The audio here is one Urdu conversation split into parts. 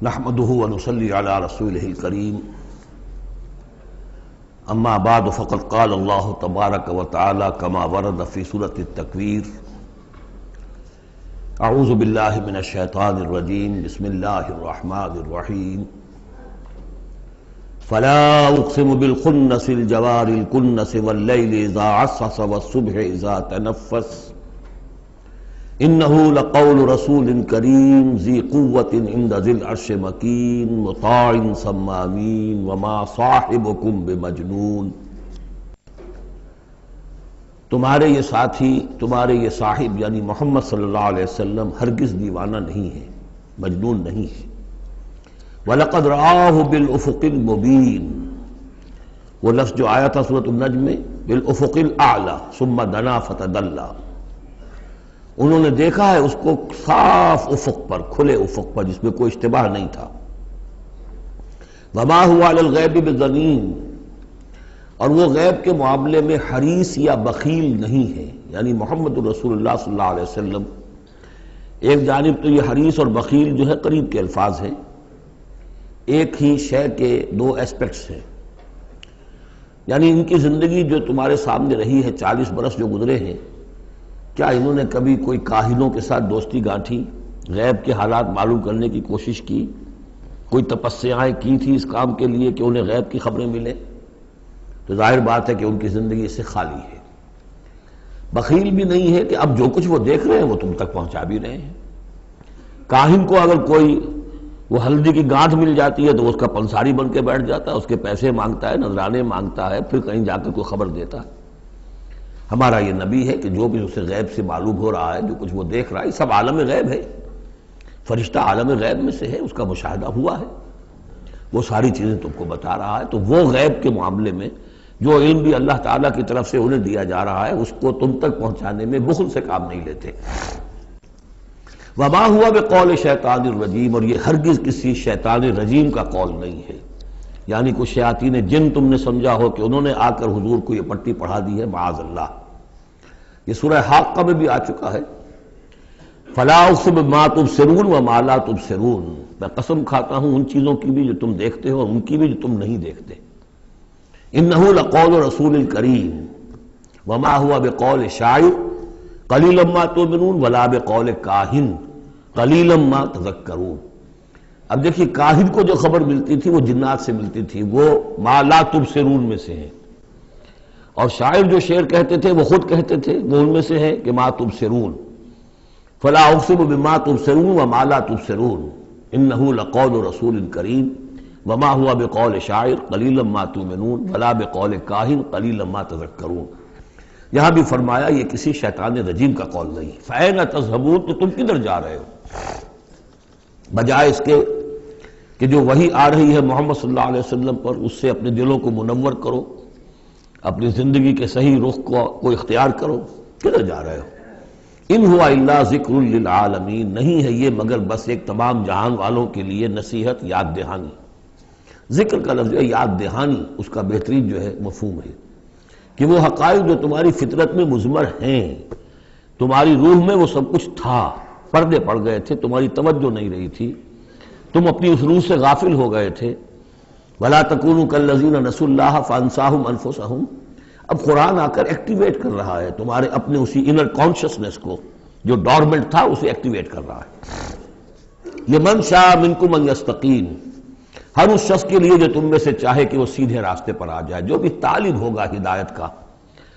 نحمده ونصلي على رسوله الكريم اما بعد فقد قال الله تبارك وتعالى كما ورد في سورة التكوير اعوذ بالله من الشيطان الرجيم بسم الله الرحمن الرحيم فلا اقسم بالخنس الجوار الكنس والليل اذا عسعس والصبح اذا تنفس انه لقول رسول کریم ذی قوت عند ذی العرش مکین مطاع ثم امین وما صاحبکم بمجنون۔ تمہارے یہ ساتھی، تمہارے یہ صاحب یعنی محمد صلی اللہ علیہ وسلم ہرگز دیوانہ نہیں ہے، مجنون نہیں ہے۔ وَلَقَدْ رَآهُ بِالْأُفُقِ الْمُبِينِ، وہ لفظ جو آیا تھا سورۃ النجم میں، بِالْأُفُقِ الْأَعْلَى ثُمَّ دَنَا فَتَدَلَّى، انہوں نے دیکھا ہے اس کو صاف افق پر، کھلے افق پر جس میں کوئی اشتباہ نہیں تھا۔ وَمَا هُوَ عَلَى الْغَيْبِ بِضَنِينٍ، اور وہ غیب کے معاملے میں حریص یا بخیل نہیں ہے، یعنی محمد رسول اللہ صلی اللہ علیہ وسلم ایک جانب تو یہ حریص اور بخیل جو ہے قریب کے الفاظ ہیں، ایک ہی شے کے دو ایسپیکٹس ہیں، یعنی ان کی زندگی جو تمہارے سامنے رہی ہے 40 برس جو گزرے ہیں، کیا انہوں نے کبھی کوئی کاہنوں کے ساتھ دوستی گانٹھی، غیب کے حالات معلوم کرنے کی کوشش کی، کوئی تپسیائیں کی تھی اس کام کے لیے کہ انہیں غیب کی خبریں ملیں؟ تو ظاہر بات ہے کہ ان کی زندگی اس سے خالی ہے۔ بخیل بھی نہیں ہے کہ اب جو کچھ وہ دیکھ رہے ہیں وہ تم تک پہنچا بھی رہے ہیں۔ کاہن کو اگر کوئی وہ ہلدی کی گانٹھ مل جاتی ہے تو اس کا پنساری بن کے بیٹھ جاتا ہے، اس کے پیسے مانگتا ہے، نذرانے مانگتا ہے، پھر کہیں جا کے کوئی خبر دیتا ہے۔ ہمارا یہ نبی ہے کہ جو بھی اسے غیب سے معلوم ہو رہا ہے، جو کچھ وہ دیکھ رہا ہے، سب عالم غیب ہے، فرشتہ عالم غیب میں سے ہے، اس کا مشاہدہ ہوا ہے، وہ ساری چیزیں تم کو بتا رہا ہے۔ تو وہ غیب کے معاملے میں جو علم بھی اللہ تعالیٰ کی طرف سے انہیں دیا جا رہا ہے، اس کو تم تک پہنچانے میں بخل سے کام نہیں لیتے۔ وما ہوا بقول شیطان الرجیم، اور یہ ہرگز کسی شیطان رجیم کا قول نہیں ہے، یعنی کچھ شیاطین جن تم نے سمجھا ہو کہ انہوں نے آ کر حضور کو یہ پٹی پڑھا دی ہے، معاذ اللہ۔ یہ سورہ حاقہ میں بھی آ چکا ہے، فلا اقسم بما تبصرون وما لا تبصرون، میں قسم کھاتا ہوں ان چیزوں کی بھی جو تم دیکھتے ہو اور ان کی بھی جو تم نہیں دیکھتے۔ انہ لقول رسول کریم وما هو بقول شاعر قلیلا ما تؤمنون ولا بقول کاہن قلیلا ما تذکرون۔ اب دیکھیے کاہن کو جو خبر ملتی تھی وہ جنات سے ملتی تھی، وہ ما لا تبصرون میں سے ہے، اور شاعر جو شعر کہتے تھے وہ خود کہتے تھے، وہ ان میں سے ہے کہ ما تبصرون۔ فلا اقسم بما تبصرون وما لا تبصرون انہ لقول رسول کریم وما هو بقول شاعر قلیلا ما تؤمنون ولا بقول کاہن قلیلا ما تذکرون۔ یہاں بھی فرمایا یہ کسی شیطان رجیم کا قول نہیں۔ فأین تذهبون، تو تم کدھر جا رہے ہو؟ بجائے اس کے کہ جو وحی آ رہی ہے محمد صلی اللہ علیہ وسلم پر، اس سے اپنے دلوں کو منور کرو، اپنی زندگی کے صحیح رخ کو اختیار کرو، کدھر جا رہے ہو؟ ان ہوا الا ذکر للعالمین، نہیں ہے یہ مگر بس ایک تمام جہان والوں کے لیے نصیحت، یاد دہانی۔ ذکر کا لفظ ہے، یاد دہانی اس کا بہترین جو ہے مفہوم ہے کہ وہ حقائق جو تمہاری فطرت میں مضمر ہیں، تمہاری روح میں وہ سب کچھ تھا، پردے پڑ گئے تھے، تمہاری توجہ نہیں رہی تھی، تم اپنی اس روح سے غافل ہو گئے تھے۔ وَلَا تَكُونُوا كَالَّذِينَ نَسُوا اللَّهَ فَأَنسَاهُمْ أَنفُسَهُمْ، اب قرآن آ کر ایکٹیویٹ کر رہا ہے تمہارے اپنے اسی انر کانشسنس کو جو ڈورمنٹ تھا، اسے ایکٹیویٹ کر رہا ہے۔ لِمَنْ شَاءَ مِنْكُمْ أَنْ يَسْتَقِيمَ، ہر اس شخص کے لیے جو تم میں سے چاہے کہ وہ سیدھے راستے پر آ جائے، جو بھی طالب ہوگا ہدایت کا،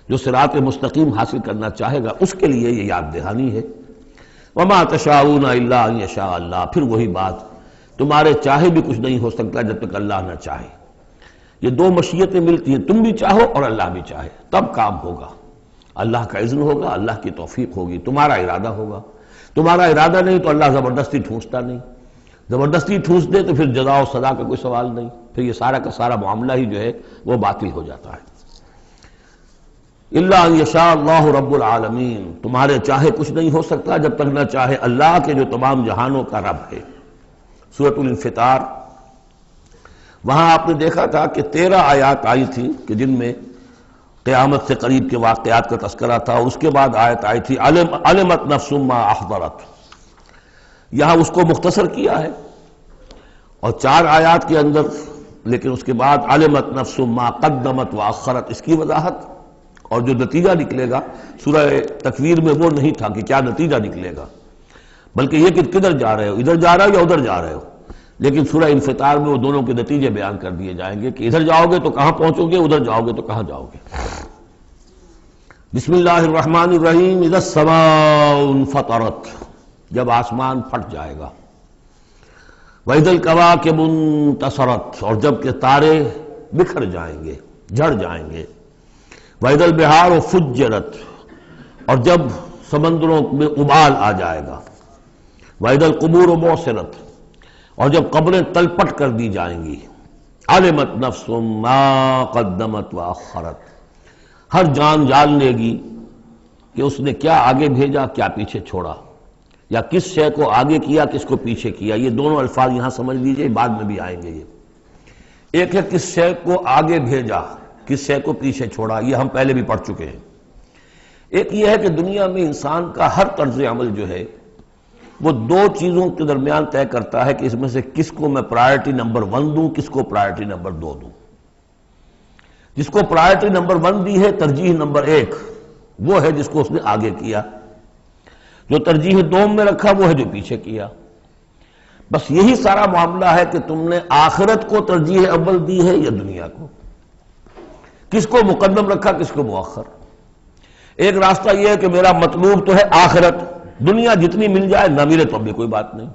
جو صراط مستقیم حاصل کرنا چاہے گا، اس کے لیے یہ یاد دہانی ہے۔ وَمَا تَشَاءُونَ إِلَّا أَن يَشَاءَ اللَّهُ، پھر وہی بات، تمہارے چاہے بھی کچھ نہیں ہو سکتا جب تک اللہ نہ چاہے۔ یہ دو مشیتیں ملتی ہیں، تم بھی چاہو اور اللہ بھی چاہے، تب کام ہوگا۔ اللہ کا اذن ہوگا، اللہ کی توفیق ہوگی، تمہارا ارادہ ہوگا۔ تمہارا ارادہ نہیں تو اللہ زبردستی ٹھونستا نہیں، زبردستی ٹھونس دے تو پھر جزا و سزا کا کوئی سوال نہیں، پھر یہ سارا کا سارا معاملہ ہی جو ہے وہ باطل ہو جاتا ہے۔ الا ان یشاء اللہ رب العالمین، تمہارے چاہے کچھ نہیں ہو سکتا جب تک نہ چاہے اللہ کے جو تمام جہانوں کا رب ہے۔ سورۃ الانفطار، وہاں آپ نے دیکھا تھا کہ 13 آیات آئی تھی کہ جن میں قیامت سے قریب کے واقعات کا تذکرہ تھا، اور اس کے بعد آیت آئی تھی علمت نفس ما احضرت، یہاں اس کو مختصر کیا ہے، اور 4 آیات کے اندر لیکن اس کے بعد علمت نفس ما قدمت واخرت، اس کی وضاحت، اور جو نتیجہ نکلے گا سورہ تکویر میں وہ نہیں تھا کہ کیا نتیجہ نکلے گا، بلکہ یہ کہ کدھر جا رہے ہو، ادھر جا رہے ہو یا ادھر جا رہے ہو، لیکن سورہ انفطار میں وہ دونوں کے نتیجے بیان کر دیے جائیں گے کہ ادھر جاؤ گے تو کہاں پہنچو گے، ادھر جاؤ گے تو کہاں جاؤ گے۔ بسم اللہ الرحمن الرحیم، اذا السماء انفطرت، جب آسمان پھٹ جائے گا، وَإِذَا الْكَوَاكِبُ انتَثَرَتْ، اور جب کہ تارے بکھر جائیں گے، جھڑ جائیں گے، وَإِذَا الْبِحَارُ فُجِّرَتْ، اور جب سمندروں میں ابال آ جائے گا، وَإِذَا الْقُبُورُ بُعْثِرَتْ، اور جب قبریں تلپٹ کر دی جائیں گی، عَلِمَتْ نَفْسٌ مَا قَدَّمَتْ وَأَخَّرَتْ، ہر جان جان لے گی کہ اس نے کیا آگے بھیجا کیا پیچھے چھوڑا، یا کس شے کو آگے کیا کس کو پیچھے کیا۔ یہ دونوں الفاظ یہاں سمجھ لیجئے، بعد میں بھی آئیں گے۔ یہ ایک ہے کس شے کو آگے بھیجا کس شے کو پیچھے چھوڑا، یہ ہم پہلے بھی پڑھ چکے ہیں۔ ایک یہ ہے کہ دنیا میں انسان کا ہر طرز عمل جو ہے وہ 2 چیزوں کے درمیان طے کرتا ہے کہ اس میں سے کس کو میں پرائرٹی نمبر 1 دوں، کس کو پرائرٹی نمبر 2 دوں۔ جس کو پرائرٹی نمبر 1 دی ہے، ترجیح نمبر 1، وہ ہے جس کو اس نے آگے کیا، جو ترجیح 2 میں رکھا وہ ہے جو پیچھے کیا۔ بس یہی سارا معاملہ ہے کہ تم نے آخرت کو ترجیح اول دی ہے یا دنیا کو، کس کو مقدم رکھا کس کو مؤخر۔ ایک راستہ یہ ہے کہ میرا مطلوب تو ہے آخرت، دنیا جتنی مل جائے نہ ملے تو بھی کوئی بات نہیں۔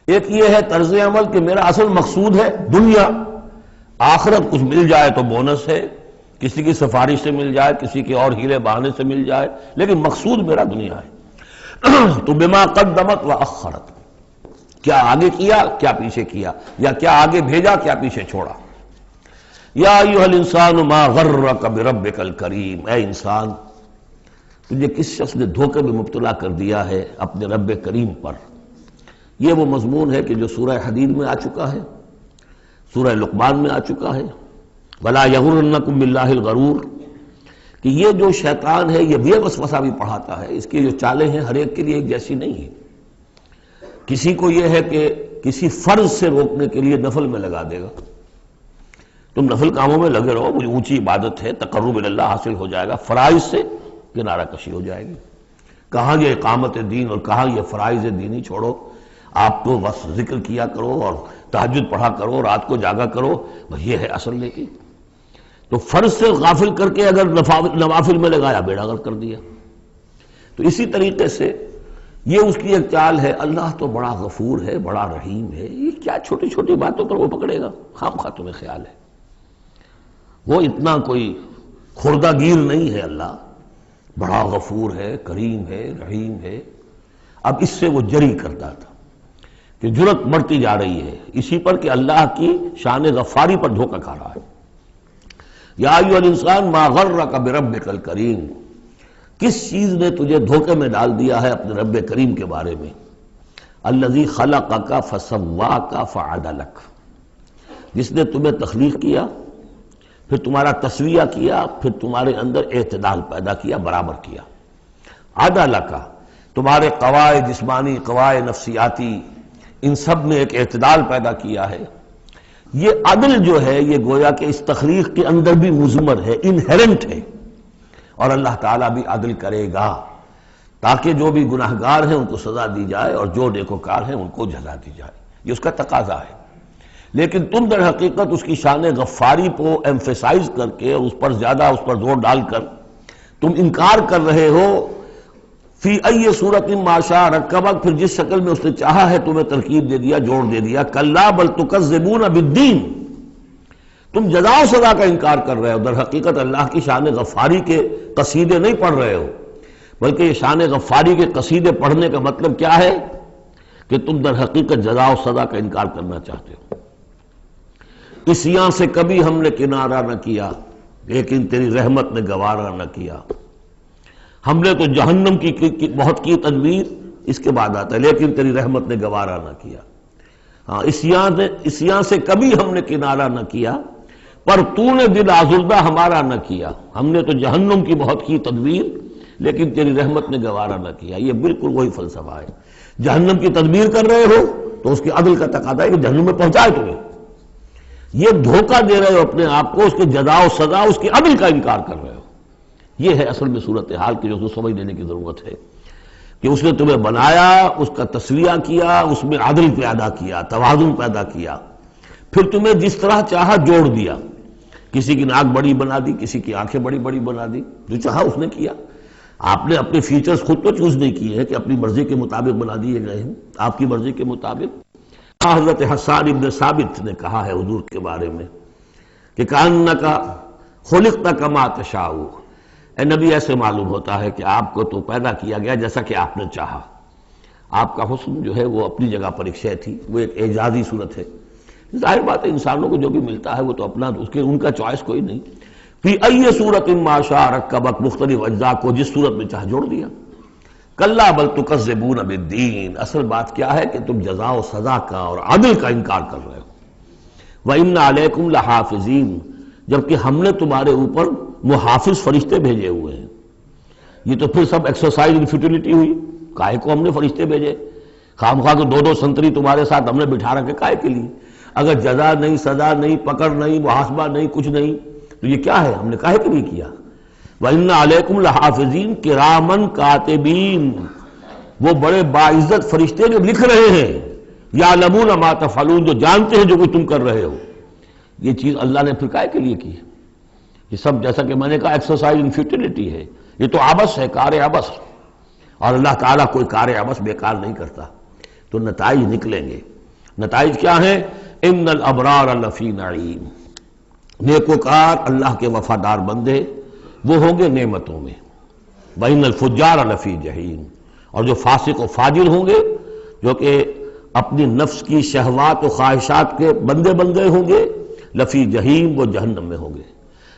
ایک یہ ہے طرز عمل کہ میرا اصل مقصود ہے دنیا، آخرت کچھ مل جائے تو بونس ہے، کسی کی سفارش سے مل جائے، کسی کے اور ہیلے بہانے سے مل جائے، لیکن مقصود میرا دنیا ہے۔ تو بما قدمت واخرت، کیا آگے کیا کیا پیچھے کیا، یا کیا آگے بھیجا کیا پیچھے چھوڑا۔ یا ایھا الانسان ما غرک بربک الکریم، اے انسان تجھے کس شخص نے دھوکے میں مبتلا کر دیا ہے اپنے رب کریم پر۔ یہ وہ مضمون ہے کہ جو سورہ حدید میں آ چکا ہے، سورہ لقمان میں آ چکا ہے، ولا یغرنکم باللہ الغرور، کہ یہ جو شیطان ہے یہ وسوسہ بھی پڑھاتا ہے، اس کی جو چالیں ہیں ہر ایک کے لیے ایک جیسی نہیں ہے۔ کسی کو یہ ہے کہ کسی فرض سے روکنے کے لیے نفل میں لگا دے گا، تم نفل کاموں میں لگے رہو، مجھے اونچی عبادت ہے، تقرب اللہ حاصل ہو جائے گا، فرائض سے کنارہ کشی ہو جائے گی۔ کہاں یہ اقامت دین اور کہاں یہ فرائض دینی چھوڑو، آپ تو بس ذکر کیا کرو اور تہجد پڑھا کرو، رات کو جاگا کرو، بس یہ ہے اصل۔ لیکن تو فرض سے غافل کر کے اگر نوافل میں لگایا بیڑا غرق کر دیا۔ تو اسی طریقے سے یہ اس کی ایک چال ہے، اللہ تو بڑا غفور ہے، بڑا رحیم ہے، یہ کیا چھوٹی چھوٹی باتوں پر وہ پکڑے گا، خام خواہ تمہیں خیال ہے وہ اتنا کوئی خوردہ گیر نہیں ہے، اللہ بڑا غفور ہے، کریم ہے، رحیم ہے۔ اب اس سے وہ جری کرتا تھا کہ جرت بڑھتی جا رہی ہے اسی پر کہ اللہ کی شان غفاری پر دھوکہ کھا رہا ہے۔ یا ایھا الانسان ما غرک بربک الکریم، کس چیز نے تجھے دھوکے میں ڈال دیا ہے اپنے رب کریم کے بارے میں۔ الذی خلقک فسواک فعدلک، جس نے تمہیں تخلیق کیا پھر تمہارا تسویہ کیا، پھر تمہارے اندر اعتدال پیدا کیا، برابر کیا۔ عدلک، تمہارے قواعد جسمانی قواعد نفسیاتی ان سب میں ایک اعتدال پیدا کیا ہے۔ یہ عدل جو ہے یہ گویا کہ اس تخلیق کے اندر بھی مضمر ہے، انہیرنٹ ہے، اور اللہ تعالیٰ بھی عدل کرے گا تاکہ جو بھی گناہگار ہیں ان کو سزا دی جائے اور جو نیکوکار ہیں ان کو جزا دی جائے، یہ اس کا تقاضا ہے۔ لیکن تم در حقیقت اس کی شان غفاری کو ایمفیسائز کر کے اور اس پر زیادہ اس پر زور ڈال کر تم انکار کر رہے ہو۔ فی ای صورت ما شاء رکبک، پھر جس شکل میں اس نے چاہا ہے تمہیں ترکیب دے دیا، جوڑ دے دیا۔ کلا بل تکذبون بالدین، تم جزا و سزا کا انکار کر رہے ہو، در حقیقت اللہ کی شان غفاری کے قصیدے نہیں پڑھ رہے ہو، بلکہ یہ شان غفاری کے قصیدے پڑھنے کا مطلب کیا ہے کہ تم در حقیقت جزا و سزا کا انکار کرنا چاہتے ہو۔ عصیاں سے کبھی ہم نے کنارہ نہ کیا لیکن تیری رحمت نے گوارا نہ کیا۔ ہم نے تو جہنم کی بہت کی تدبیر، اس کے بعد آتا ہے لیکن تیری رحمت نے گوارا نہ کیا۔ ہاں، عصیاں سے کبھی ہم نے کنارہ نہ کیا، پر تو نے دل آزردہ ہمارا نہ کیا۔ ہم نے تو جہنم کی بہت کی تدبیر لیکن تیری رحمت نے گوارا نہ کیا۔ یہ بالکل وہی فلسفہ ہے، جہنم کی تدبیر کر رہے ہو تو اس کی عدل کا تقاضا ہے کہ جہنم میں پہنچائے تمہیں. یہ دھوکہ دے رہے ہو اپنے آپ کو، اس کے جزا و سزا، اس کی عدل کا انکار کر رہے ہو. یہ ہے اصل میں صورتحال کی جو سمجھ لینے کی ضرورت ہے کہ اس نے تمہیں بنایا، اس کا تسویہ کیا، اس میں عدل پیدا کیا، توازن پیدا کیا، پھر تمہیں جس طرح چاہا جوڑ دیا. کسی کی ناک بڑی بنا دی، کسی کی آنکھیں بڑی بڑی بنا دی، جو چاہا اس نے کیا. آپ نے اپنے فیچرز خود تو چوز نہیں کیے ہیں کہ اپنی مرضی کے مطابق بنا دیے گئے ہیں، آپ کی مرضی کے مطابق. حضرت حسان ابن ثابت نے کہا ہے حضور کے بارے میں کہ کأنک خلقت کما تشاء، اے نبی ایسے معلوم ہوتا ہے کہ آپ کو تو پیدا کیا گیا جیسا کہ آپ نے چاہا. آپ کا حسن جو ہے وہ اپنی جگہ پر ایک شے تھی، وہ ایک اعجازی صورت ہے. ظاہر بات ہے انسانوں کو جو بھی ملتا ہے وہ تو اپنا ان کا چوائس کوئی نہیں. فی ای صورت ما شاء رکبک، مختلف اجزاء کو جس صورت میں چاہ جوڑ دیا. کلا بل تکذبون بالدین، اصل بات کیا ہے کہ تم جزا و سزا کا اور عدل کا انکار کر رہے ہو. وَإِنَّ عَلَيْكُمْ لَحَافِظِينَ، جبکہ ہم نے تمہارے اوپر محافظ فرشتے بھیجے ہوئے ہیں. یہ تو پھر سب ایکسرسائز ان فیوٹیلٹی ہوئی. کائے کو ہم نے فرشتے بھیجے؟ خام خواہ کو دو دو سنتری تمہارے ساتھ ہم نے بٹھا رکھے کائے کے لیے؟ اگر جزا نہیں، سزا نہیں، پکڑ نہیں، محاسبہ نہیں، کچھ نہیں، تو یہ کیا ہے؟ ہم نے کاہے کے لیے کیا؟ وَإِنَّ عَلَيْكُمْ لَحَافِظِينَ كِرَامًا كَاتِبِينَ، وہ بڑے باعزت فرشتے جو لکھ رہے ہیں، يَعْلَمُونَ مَا تَفْعَلُونَ، جو جانتے ہیں جو کچھ تم کر رہے ہو. یہ چیز اللہ نے پھر کاہے کے لیے کی؟ یہ سب جیسا کہ میں نے کہا ایکسرسائز ان فیوٹیلٹی ہے. یہ تو عبث ہے، کار عبث، اور اللہ تعالیٰ کوئی کار عبث بیکار نہیں کرتا. تو نتائج نکلیں گے. نتائج کیا ہیں؟ ان الابرار لفی نعیم، نیکوکار اللہ کے وفادار بندے وہ ہوں گے نعمتوں میں. وَإِنَّ الْفُجَّارَ لَفِي جَحِيمٍ، اور جو فاسق و فاجر ہوں گے، جو کہ اپنی نفس کی شہوات و خواہشات کے بندے ہوں گے، لفی جہیم، وہ جہنم میں ہوں گے.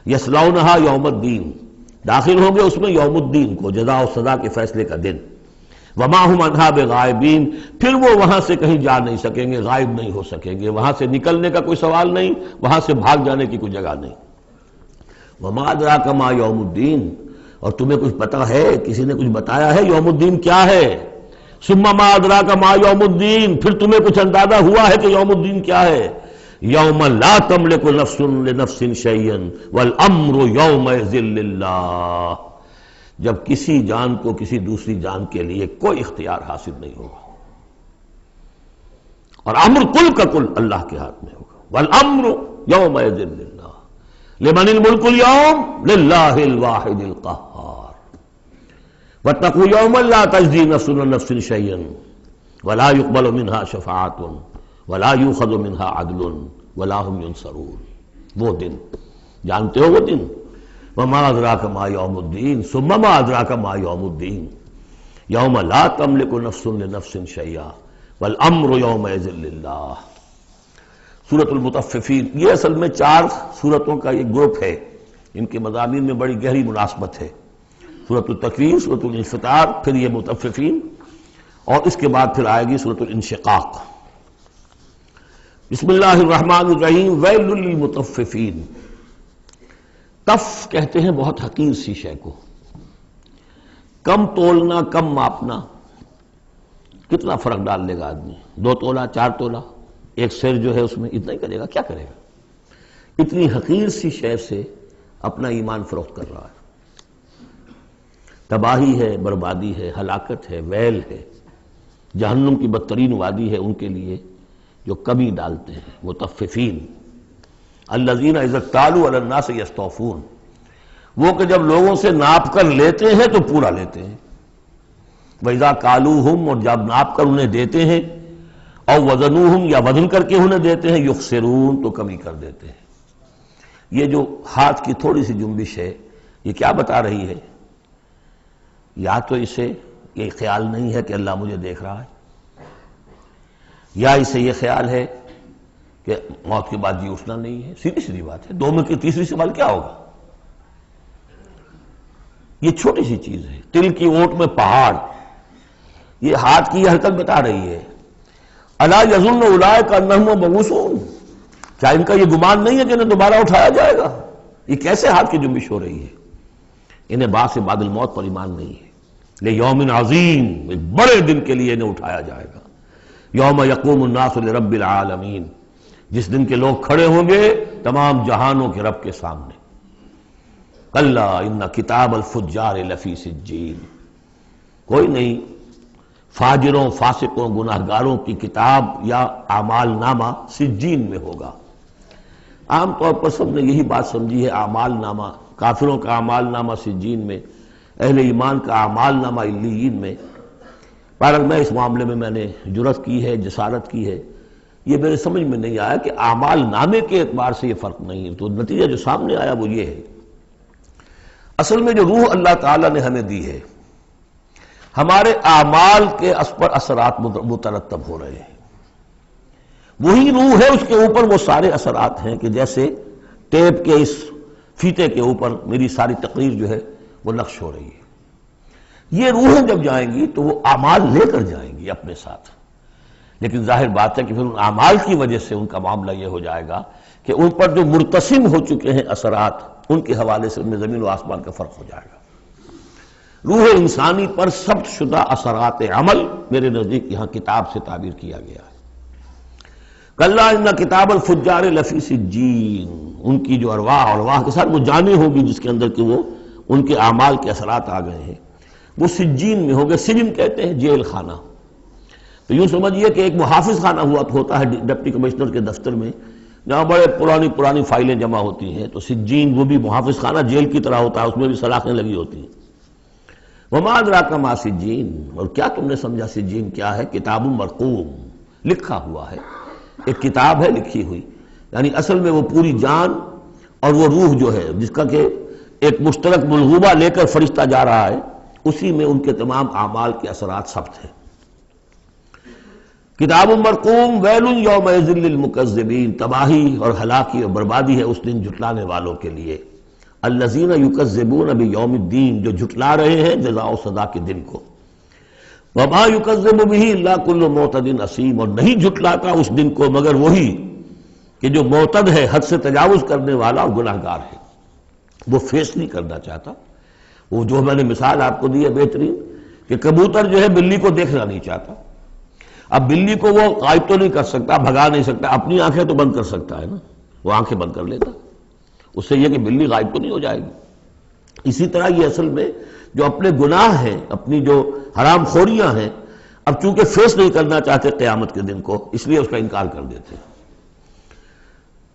یصلونھا یوم الدین، داخل ہوں گے اس میں یوم الدین کو، جزا و سزا کے فیصلے کا دن. وما ہم عنہا بغائبین، پھر وہ وہاں سے کہیں جا نہیں سکیں گے، غائب نہیں ہو سکیں گے. وہاں سے نکلنے کا کوئی سوال نہیں، وہاں سے بھاگ جانے کی کوئی جگہ نہیں. وما ادراک ما یوم الدین، اور تمہیں کچھ پتہ ہے، کسی نے کچھ بتایا ہے یوم الدین کیا ہے؟ ثم ما ادراک ما یوم الدین، پھر تمہیں کچھ اندازہ ہوا ہے کہ یوم الدین کیا ہے؟ یوم لا تملک نفس لنفس شیئا والامر یومئذ للہ، جب کسی جان کو کسی دوسری جان کے لیے کوئی اختیار حاصل نہیں ہوگا، اور امر کل کا کل اللہ کے ہاتھ میں ہوگا. والامر یومئذ للہ، لمن الملک اليوم للہ الواحد القہار. واتقوا یوما لا تجزی نفس عن نفس شیئا ولا يقبل منها شفاعۃ ولا یؤخذ منها عدل ولا هم ينصرون. وہ دن جانتے ہو، وہ دن. وما ادراک ما یوم الدین ثم ما ادراک ما یوم الدین یوم لا تملک نفس لنفس شیئا والامر یومئذ للہ. سورۃ المطففین، یہ اصل میں 4 سورتوں کا یہ گروپ ہے، ان کے مضامین میں بڑی گہری مناسبت ہے. سورۃ التکویر، سورۃ الانفطار، پھر یہ مطففین، اور اس کے بعد پھر آئے گی سورۃ الانشقاق. بسم اللہ الرحمن الرحیم. ویل للمطففین، تف کہتے ہیں بہت حقیر سی شے کو. کم تولنا، کم ماپنا، کتنا فرق ڈال لے گا آدمی؟ 2 تولہ، 4 تولہ، ایک سیر جو ہے اس میں اتنا ہی کرے گا، کیا کرے گا؟ اتنی حقیر سی شے سے اپنا ایمان فروخت کر رہا ہے. تباہی ہے، بربادی ہے، ہلاکت ہے، ویل ہے. جہنم کی بدترین وادی ہے ان کے لیے جو کمی ڈالتے ہیں. مطففین الذین اذا اکتالوا علی الناس یستوفون، وہ کہ جب لوگوں سے ناپ کر لیتے ہیں تو پورا لیتے ہیں. وَإِذَا كَالُوهُمْ، اور جب ناپ کر انہیں دیتے ہیں، اور وزنوہم، یا وزن کر کے انہیں دیتے ہیں، یخسرون، تو کمی کر دیتے ہیں. یہ جو ہاتھ کی تھوڑی سی جنبش ہے، یہ کیا بتا رہی ہے؟ یا تو اسے یہ خیال نہیں ہے کہ اللہ مجھے دیکھ رہا ہے، یا اسے یہ خیال ہے کہ موت کے بعد جی اٹھنا نہیں ہے. سیدھی سیدھی بات ہے. 2 میں کی تیسری سوال کیا ہوگا؟ یہ چھوٹی سی چیز ہے، تل کی اونٹ میں پہاڑ. یہ ہاتھ کی یہ حرکت بتا رہی ہے الا یظن اولئک انہم مبعوثون، کیا ان کا یہ گمان نہیں ہے کہ انہیں دوبارہ اٹھایا جائے گا؟ یہ کیسے ہاتھ کی جنبش ہو رہی ہے؟ انہیں بعد سے بعد الموت پر ایمان نہیں ہے. لیوم عظیم، ایک بڑے دن کے لیے انہیں اٹھایا جائے گا. یوم یقوم الناس لرب العالمین، جس دن کے لوگ کھڑے ہوں گے تمام جہانوں کے رب کے سامنے۔ کلا ان کتاب الفجار لفی سجین، کوئی نہیں، فاجروں، فاسقوں، گناہگاروں کی کتاب یا اعمال نامہ سجین میں ہوگا۔ عام طور پر سب نے یہی بات سمجھی ہے، اعمال نامہ، کافروں کا اعمال نامہ سجین میں، اہل ایمان کا اعمال نامہ علیین میں۔ بہرحال میں اس معاملے میں نے جرأت کی ہے، جسارت کی ہے، یہ میرے سمجھ میں نہیں آیا کہ اعمال نامے کے اعتبار سے یہ فرق نہیں ہے، تو نتیجہ جو سامنے آیا وہ یہ ہے۔ اصل میں جو روح اللہ تعالیٰ نے ہمیں دی ہے، ہمارے اعمال کے پر اثرات مترتب ہو رہے ہیں، وہی روح ہے، اس کے اوپر وہ سارے اثرات ہیں کہ جیسے ٹیپ کے اس فیتے کے اوپر میری ساری تقریر جو ہے وہ نقش ہو رہی ہے۔ یہ روحیں جب جائیں گی تو وہ اعمال لے کر جائیں گی اپنے ساتھ، لیکن ظاہر بات ہے کہ پھر ان اعمال کی وجہ سے ان کا معاملہ یہ ہو جائے گا کہ ان پر جو مرتسم ہو چکے ہیں اثرات، ان کے حوالے سے ان میں زمین و آسمان کا فرق ہو جائے گا۔ روح انسانی پر ثبت شدہ اثرات عمل میرے نزدیک یہاں کتاب سے تعبیر کیا گیا ہے۔ کلا ان کتاب الفجار لفی سجین، ان کی جو ارواح کے ساتھ وہ جانیں ہوگی جس کے اندر کہ وہ ان کے اعمال کے اثرات آ گئے ہیں، وہ سجین میں ہو گئے۔ سجن کہتے ہیں جیل خانہ، تو یوں سمجھیے کہ ایک محافظ خانہ ہوتا ہے ڈپٹی کمشنر کے دفتر میں، جہاں بڑے پرانی فائلیں جمع ہوتی ہیں، تو سجین وہ بھی محافظ خانہ جیل کی طرح ہوتا ہے، اس میں بھی سلاخیں لگی ہوتی ہیں۔ وما ادراک ما سجین، اور کیا تم نے سمجھا سجین کیا ہے؟ کتاب مرقوم، لکھا ہوا ہے، ایک کتاب ہے لکھی ہوئی، یعنی اصل میں وہ پوری جان اور وہ روح جو ہے جس کا کہ ایک مشترک ملغوبہ لے کر فرشتہ جا رہا ہے، اسی میں ان کے تمام اعمال کے اثرات ثبت ہیں۔ کتاب مرقوم ویل یومئذ للمکذبین، تباہی اور ہلاکی اور بربادی ہے اس دن جھٹلانے والوں کے لیے۔ الذین یکذبون بیوم الدین، جو جھٹلا رہے ہیں جزا و سزا کے دن کو۔ وما یکذب بہ الا کل معتد اثیم، اور نہیں جھٹلاتا اس دن کو مگر وہی کہ جو معتد ہے، حد سے تجاوز کرنے والا اور گناہگار ہے، وہ فیس نہیں کرنا چاہتا۔ وہ جو میں نے مثال آپ کو دی ہے بہترین، کہ کبوتر جو ہے بلی کو دیکھنا نہیں چاہتا۔ اب بلی کو وہ غائب تو نہیں کر سکتا، بھگا نہیں سکتا، اپنی آنکھیں تو بند کر سکتا ہے نا، وہ آنکھیں بند کر لیتا، اس سے یہ کہ بلی غائب تو نہیں ہو جائے گی۔ اسی طرح یہ اصل میں جو اپنے گناہ ہیں، اپنی جو حرام خوریاں ہیں، اب چونکہ فیس نہیں کرنا چاہتے قیامت کے دن کو، اس لیے اس کا انکار کر دیتے ہیں۔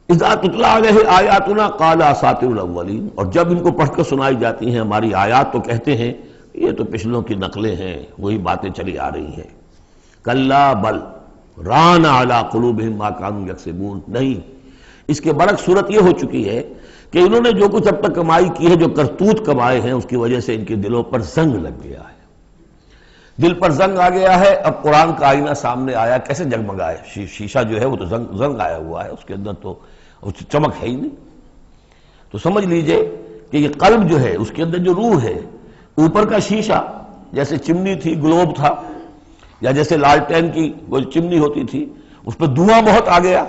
اذا تتلی علیہ آیاتنا قال اساطیر الاولین، اور جب ان کو پڑھ کر سنائی جاتی ہیں ہماری آیات تو کہتے ہیں یہ تو پچھلوں کی نقلیں ہیں، وہی باتیں چلی آ رہی ہیں۔ کلا بل ران علی قلوبہم ما کانوا یکسبون، نہیں، اس کے برعکس صورت یہ ہو چکی ہے کہ انہوں نے جو کچھ اب تک کمائی کی ہے، جو کرتوت کمائے ہیں، اس کی وجہ سے ان کے دلوں پر زنگ لگ گیا ہے، دل پر زنگ آ گیا ہے۔ اب قرآن کا آئینہ سامنے آیا، کیسے جگمگائے؟ شیشہ جو ہے وہ تو زنگ آیا ہوا ہے، اس کے اندر تو چمک ہے ہی نہیں۔ تو سمجھ لیجئے کہ یہ قلب جو ہے، اس کے اندر جو روح ہے، اوپر کا شیشہ جیسے چمنی تھی، گلوب تھا، یا جیسے لالٹین کی وہ چمنی ہوتی تھی، اس پہ دھواں بہت آ گیا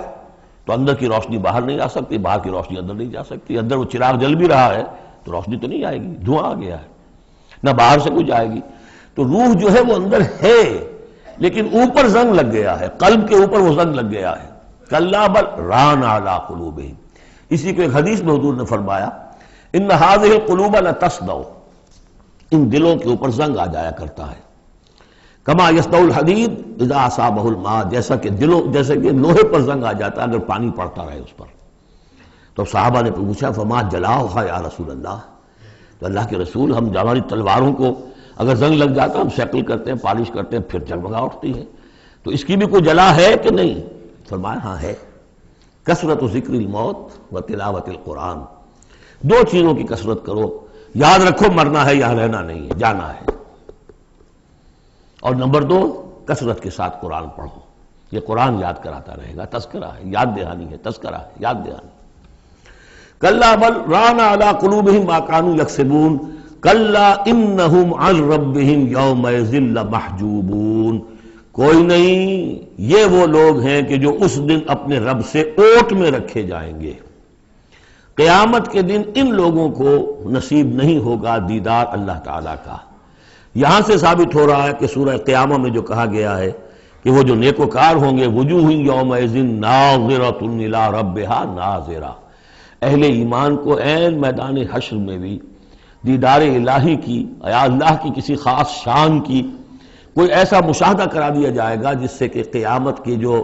تو اندر کی روشنی باہر نہیں آ سکتی، باہر کی روشنی اندر نہیں جا سکتی، اندر وہ چراغ جل بھی رہا ہے تو روشنی تو نہیں آئے گی، دھواں آ گیا ہے، نہ باہر سے کچھ آئے گی۔ تو روح جو ہے وہ اندر ہے، لیکن اوپر زنگ لگ گیا ہے، قلب کے اوپر وہ زنگ لگ گیا ہے۔ کلا بل ران علی قلوبہم، اسی کو ایک حدیث میں حضور نے فرمایا ان هذه القلوب لتصدع، ان دلوں کے اوپر زنگ آ جایا کرتا ہے۔ کما یصدع الحدید اذا اصابہ الماء، جیسا کہ لوہے پر زنگ آ جاتا ہے اگر پانی پڑتا رہے اس پر۔ تو صحابہ نے پوچھا فما جلاؤھا یا رسول اللہ، تو اللہ کے رسول، ہم ہماری تلواروں کو اگر زنگ لگ جاتا ہم شکل کرتے ہیں، پالش کرتے ہیں، پھر جگمگا اٹھتی ہے، تو اس کی بھی کوئی جلا ہے کہ نہیں؟ فرمایا ہاں ہے، کثرت ذکر الموت و تلاوت القرآن، دو چیزوں کی کثرت کرو، یاد رکھو مرنا ہے، یہاں رہنا نہیں ہے، جانا ہے، اور نمبر دو کثرت کے ساتھ قرآن پڑھو، یہ قرآن یاد کراتا رہے گا، تذکرہ ہے، یاد دہانی ہے، تذکرہ ہے، یاد دہانی۔ کلا بل ران علی قلوبہم ما کانوا یکسبون کلا انہم عن ربہم یومئذ لمحجوبون، کوئی نہیں، یہ وہ لوگ ہیں کہ جو اس دن اپنے رب سے اوٹ میں رکھے جائیں گے۔ قیامت کے دن ان لوگوں کو نصیب نہیں ہوگا دیدار اللہ تعالیٰ کا۔ یہاں سے ثابت ہو رہا ہے کہ سورہ قیامہ میں جو کہا گیا ہے کہ وہ جو نیکوکار ہوں گے وجوہ یومئذ ناظرۃ الی ربھا ناظرہ، اہل ایمان کو عین میدان حشر میں بھی دیدار الہی کی یا اللہ کی کسی خاص شان کی کوئی ایسا مشاہدہ کرا دیا جائے گا جس سے کہ قیامت کے جو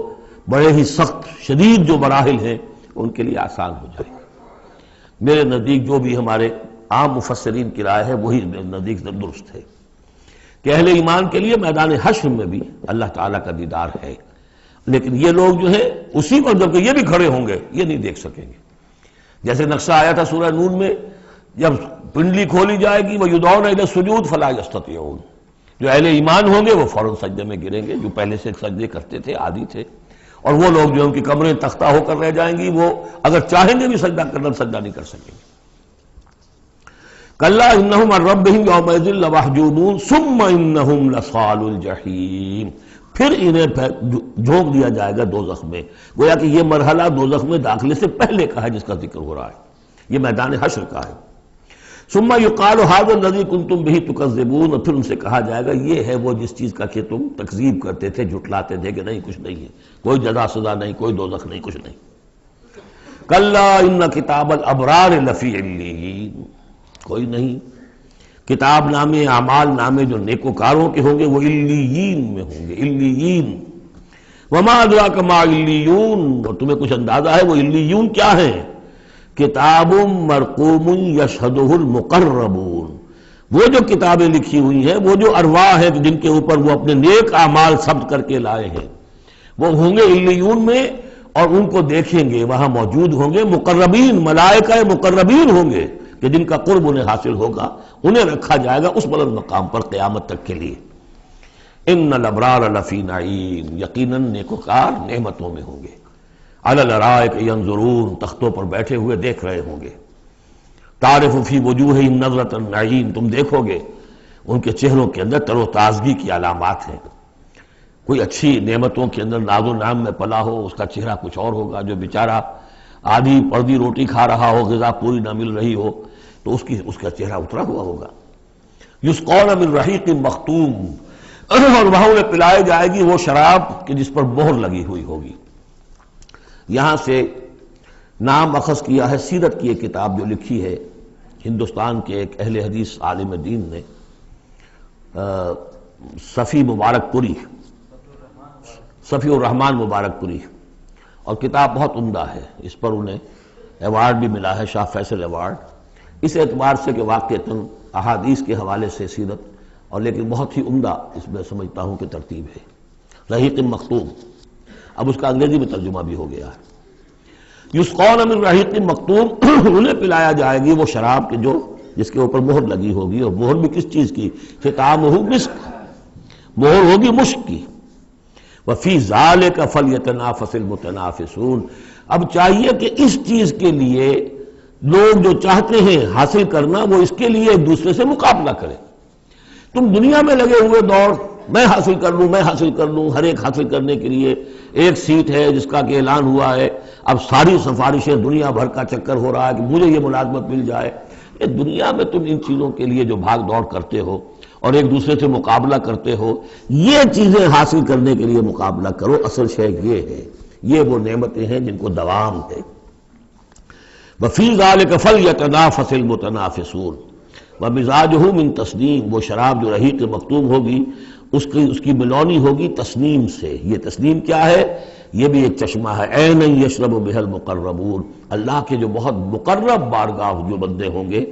بڑے ہی سخت شدید جو مراحل ہیں ان کے لیے آسان ہو جائے گا۔ میرے نزدیک جو بھی ہمارے عام مفسرین کی رائے ہے وہی میرے نزدیک درست ہے کہ اہل ایمان کے لیے میدان حشر میں بھی اللہ تعالیٰ کا دیدار ہے، لیکن یہ لوگ جو ہے اسی وقت جب کہ یہ بھی کھڑے ہوں گے یہ نہیں دیکھ سکیں گے۔ جیسے نقشہ آیا تھا سورہ نون میں، جب پنڈلی کھولی جائے گی وَيُدْعَوْنَ إِلَى السُّجُودِ فَلَا يَسْتَطِيعُونَ، جو اہل ایمان ہوں گے وہ فوراً سجدے میں گریں گے، جو پہلے سے سجدے کرتے تھے عادی تھے، اور وہ لوگ جو ان کی کمریں تختہ ہو کر رہ جائیں گی وہ اگر چاہیں گے بھی سجدہ کرنا سجدہ نہیں کر سکیں گے۔ کَلَّا إِنَّهُمْ عَنْ رَبِّهِمْ يَوْمَئِذٍ لَمَحْجُوبُونَ ثُمَّ إِنَّهُمْ لَصَالُو الْجَحِيمِ، پھر انہیں جھونک دیا جائے گا دوزخ میں، گویا کہ یہ مرحلہ دوزخ میں داخلے سے پہلے کا ہے جس کا ذکر ہو رہا ہے، یہ میدان حشر کا ہے۔ ثم يقال هذا الذي كنتم به تكذبون، اور پھر ان سے کہا جائے گا یہ ہے وہ جس چیز کا کہ تم تکذیب کرتے تھے، جھٹلاتے تھے کہ نہیں کچھ نہیں ہے، کوئی جزا سزا نہیں، کوئی دوزخ نہیں، کچھ نہیں۔ کلا ان کتاب الابرار لفی علیین، کوئی نہیں، کتاب نامے اعمال نامے جو نیکوکاروں کے ہوں گے وہ علیین میں ہوں گے، علیین۔ وما ادراک ما علیون، اور تمہیں کچھ اندازہ ہے وہ علیون کیا ہے؟ کتاب مرقوم یشہدہ المقربون، وہ جو کتابیں لکھی ہوئی ہیں، وہ جو ارواح ہیں جن کے اوپر وہ اپنے نیک اعمال ثبت کر کے لائے ہیں، وہ ہوں گے علیون میں، اور ان کو دیکھیں گے، وہاں موجود ہوں گے مقربین، ملائکہ مقربین ہوں گے کہ جن کا قرب انہیں حاصل ہوگا، انہیں رکھا جائے گا اس بلند مقام پر قیامت تک کے لیے۔ ان الابرار لفی نعیم، یقیناً نیکوکار نعمتوں میں ہوں گے، علی الارائک ینظرون، تختوں پر بیٹھے ہوئے دیکھ رہے ہوں گے۔ تعرف فی وجوہہم نظرۃ النعیم، تم دیکھو گے ان کے چہروں کے اندر تر و تازگی کی علامات ہیں۔ کوئی اچھی نعمتوں کے اندر ناز و نعم میں پلا ہو اس کا چہرہ کچھ اور ہوگا، جو بیچارہ آدھی پردی روٹی کھا رہا ہو، غذا پوری نہ مل رہی ہو تو اس کا چہرہ اترا ہوا ہوگا۔ یسقون من رحیق مختوم، اور وہاں انہیں پلائے جائے گی وہ شراب کہ جس پر مہر لگی ہوئی ہوگی۔ یہاں سے نام اخذ کیا ہے سیرت کی ایک کتاب جو لکھی ہے ہندوستان کے ایک اہل حدیث عالم دین نے، صفی مبارک پوری، صفی الرحمن مبارک پوری، اور کتاب بہت عمدہ ہے، اس پر انہیں ایوارڈ بھی ملا ہے، شاہ فیصل ایوارڈ، اس اعتبار سے کہ واقعتاً احادیث کے حوالے سے سیرت، اور لیکن بہت ہی عمدہ اس میں سمجھتا ہوں کہ ترتیب ہے۔ رحیق مختوم، اب اس کا انگریزی میں ترجمہ بھی ہو گیا ہے۔ یسقون من رحیق مختوم، انہیں پلایا جائے گی وہ شراب کہ جو جس کے اوپر مہر لگی ہوگی، اور مہر بھی کس چیز کی؟ ختامہ مسک، مہر ہوگی مشک کی۔ وفی ذالک فلیتنافس المتنافسون، اب چاہیے کہ اس چیز کے لیے لوگ جو چاہتے ہیں حاصل کرنا وہ اس کے لیے ایک دوسرے سے مقابلہ کریں۔ تم دنیا میں لگے ہوئے دوڑ، میں حاصل کر لوں، میں حاصل کر لوں، ہر ایک حاصل کرنے کے لیے ایک سیٹ ہے جس کا کہ اعلان ہوا ہے، اب ساری سفارشیں دنیا بھر کا چکر ہو رہا ہے کہ مجھے یہ ملازمت مل جائے۔ یہ دنیا میں تم ان چیزوں کے لیے جو بھاگ دوڑ کرتے ہو اور ایک دوسرے سے مقابلہ کرتے ہو، یہ چیزیں حاصل کرنے کے لیے مقابلہ کرو، اصل شے یہ ہے، یہ وہ نعمتیں ہیں جن کو دوام ہے۔ وَفِي ذَلِكَ فَلْيَتَنَافَسِ الْمُتَنَافِسُونَ وَمِزَاجُهُ مِن تسنیم، وہ شراب جو رحیق مختوم ہوگی اس کی ملونی ہوگی تسنیم سے۔ یہ تسنیم کیا ہے؟ یہ بھی ایک چشمہ ہے، عین یشرب بها المقربون، اللہ کے جو بہت مقرب بارگاہ جو بندے ہوں گے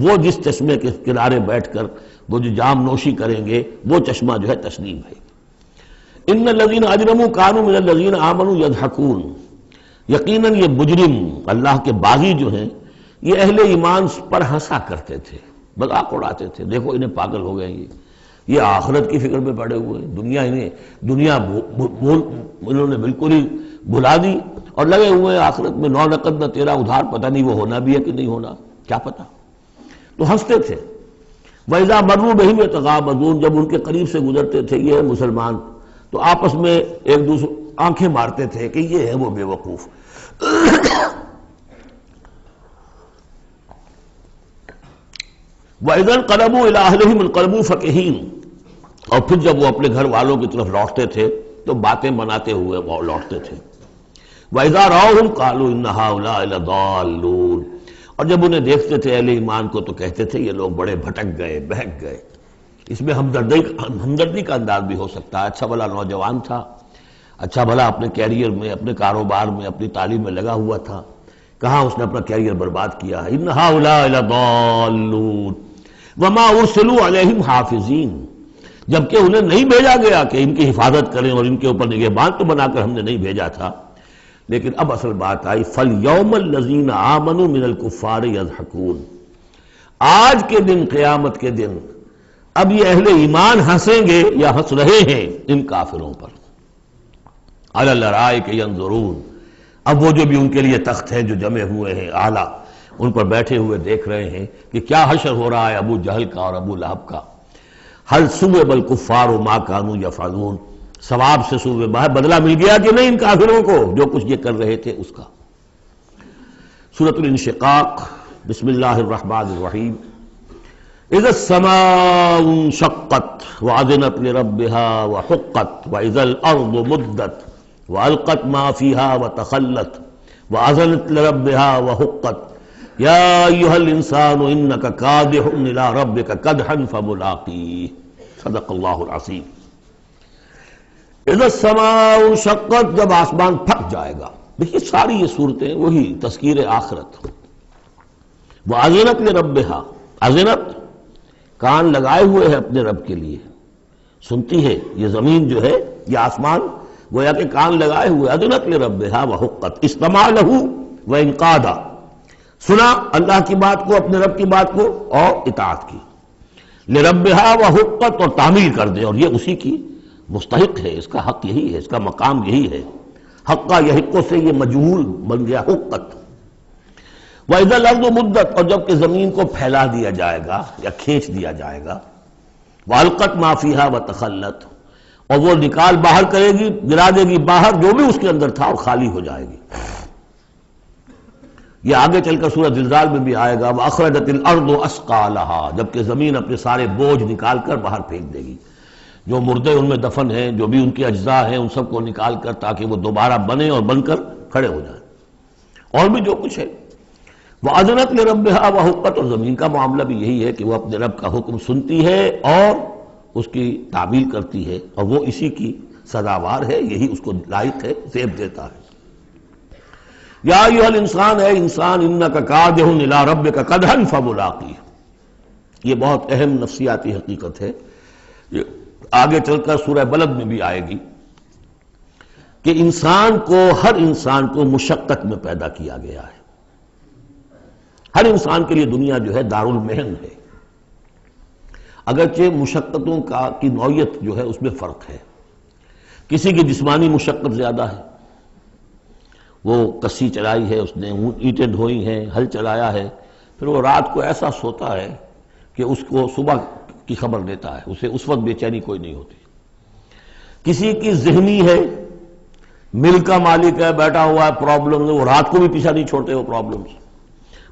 وہ جس چشمے کے کنارے بیٹھ کر وہ جو جام نوشی کریں گے وہ چشمہ جو ہے تسنیم ہے۔ ان الذین اجرموا كانوا من الذین آمنوا يضحكون، یقیناً یہ مجرم اللہ کے باغی جو ہیں یہ اہل ایمان پر ہنسا کرتے تھے، مذاق اڑاتے تھے، دیکھو انہیں پاگل ہو گئے یہ آخرت کی فکر میں پڑے ہوئے ہیں، دنیا انہوں نے بالکل ہی بھلا دی اور لگے ہوئے ہیں آخرت میں، نو نقد نہ تیرا ادھار، پتہ نہیں وہ ہونا بھی ہے کہ نہیں ہونا، کیا پتہ، تو ہنستے تھے۔ وَإِذَا مَرُّوا بِهِمْ يَتَغَامَزُونَ، جب ان کے قریب سے گزرتے تھے یہ مسلمان تو آپس میں ایک دوسرے آنکھیں مارتے تھے کہ یہ ہے وہ بے وقوف۔ وَإِذَا انْقَلَبُوا إِلَىٰ أَهْلِهِمْ انْقَلَبُوا فَكِهِينَ، اور پھر جب وہ اپنے گھر والوں کی طرف لوٹتے تھے تو باتیں بناتے ہوئے وہ لوٹتے تھے۔ وَإِذَا رَأَوْهُمْ قَالُوا إِنَّ ہَؤُلَاءِ لَضَالُّونَ، اور جب انہیں دیکھتے تھے اہل ایمان کو تو کہتے تھے یہ لوگ بڑے بھٹک گئے، بہک گئے۔ اس میں ہمدردی کا انداز بھی ہو سکتا ہے، اچھا بھلا نوجوان تھا، اچھا بھلا اپنے کیریئر میں، اپنے کاروبار میں، اپنی تعلیم میں لگا ہوا تھا، کہاں اس نے اپنا کیریئر برباد کیا ہے۔ ان ہؤلاء لضالون وما ارسلوا علیہم حافظین، جبکہ انہیں نہیں بھیجا گیا کہ ان کی حفاظت کریں اور ان کے اوپر نگہبان تو بنا کر ہم نے نہیں بھیجا تھا۔ لیکن اب اصل بات آئی، فَالْيَوْمَ الَّذِينَ آمَنُوا مِنَ الْكُفَّارِ يَضْحَكُونَ، آج کے دن، قیامت کے دن، اب یہ اہل ایمان ہنسیں گے یا ہنس رہے ہیں ان کافروں پر۔ عَلَى الْأَرَائِكِ يَنظُرُونَ، اب وہ جو بھی ان کے لیے تخت ہیں جو جمے ہوئے ہیں اعلیٰ، ان پر بیٹھے ہوئے دیکھ رہے ہیں کہ کیا حشر ہو رہا ہے ابو جہل کا اور ابو لہب کا۔ هل ثوب الكفار ما كانوا يفعلون، ثواب سے صوبے باہر بدلہ مل گیا کہ نہیں ان کافروں کو جو کچھ یہ کر رہے تھے اس کا۔ سورۃ الانشقاق، بسم اللہ الرحمن الرحیم۔ اذا السماء انشقت واذنت لربها وحقت واذا الارض مدت والقت ما فيها وتخلت واذنت لربها وحقت یا ایھا الانسان انک کادح الی ربک کدحا فملاقیہ، صدق اللہ العظیم۔ اذا السماء انشقت، جب آسمان پھٹ جائے گا۔ دیکھیے ساری یہ صورتیں وہی تذکیر آخرت۔ واذنت لربها، اذنت کان لگائے ہوئے ہیں اپنے رب کے لیے، سنتی ہے یہ زمین جو ہے، یہ آسمان گویا کہ کان لگائے ہوئے، اذنت لربها وحقت، استمع له وانقاد، سنا اللہ کی بات کو، اپنے رب کی بات کو اور اطاعت کی۔ لربها وحقت، اور تعمیل کر دے، اور یہ اسی کی مستحق ہے، اس کا حق یہی ہے، اس کا مقام یہی ہے۔ حقا یحق سے یہ مجہول بن گیا حقت۔ وَإِذَا الْأَرْضُ مُدَّتْ، اور جب کہ زمین کو پھیلا دیا جائے گا یا کھینچ دیا جائے گا۔ وَأَلْقَتْ مَا فِيهَا وَتَخَلَّتْ، اور وہ نکال باہر کرے گی، گرا دے گی باہر جو بھی اس کے اندر تھا اور خالی ہو جائے گی۔ یہ آگے چل کر سورہ زلزال میں بھی آئے گا، وَأَخْرَجَتِ الْأَرْضُ أَثْقَالَهَا، جبکہ زمین اپنے سارے بوجھ نکال کر باہر پھینک دے گی، جو مردے ان میں دفن ہیں، جو بھی ان کے اجزاء ہیں، ان سب کو نکال کر تاکہ وہ دوبارہ بنے اور بن کر کھڑے ہو جائیں، اور بھی جو کچھ ہے۔ وَأَذْنَتْ لِرَبِّهَا وَحُقَّتْ، اور زمین کا معاملہ بھی یہی ہے کہ وہ اپنے رب کا حکم سنتی ہے اور اس کی تعمیل کرتی ہے، اور وہ اسی کی سزاوار ہے، یہی اس کو لائق ہے، زیب دیتا ہے۔ یا ایھا الانسان، اے انسان، انک کادح الی ربک کدحا فملاقیہ، یہ بہت اہم نفسیاتی حقیقت ہے، یہ آگے چل کر سورہ بلد میں بھی آئے گی کہ انسان کو، ہر انسان کو مشقت میں پیدا کیا گیا ہے۔ ہر انسان کے لیے دنیا جو ہے دارالمحن ہے، اگرچہ مشقتوں کی نوعیت جو ہے اس میں فرق ہے۔ کسی کی جسمانی مشقت زیادہ ہے، وہ کسی چلائی ہے، اس نے اینٹیں ڈھوئی ہیں، ہل چلایا ہے، پھر وہ رات کو ایسا سوتا ہے کہ اس کو صبح کی خبر دیتا ہے، اسے اس وقت بے چینی کوئی نہیں ہوتی۔ کسی کی ذہنی ہے، مل کا مالک ہے، بیٹھا ہوا ہے، پرابلم ہے، وہ رات کو بھی پیچھا نہیں چھوڑتے وہ پرابلمز،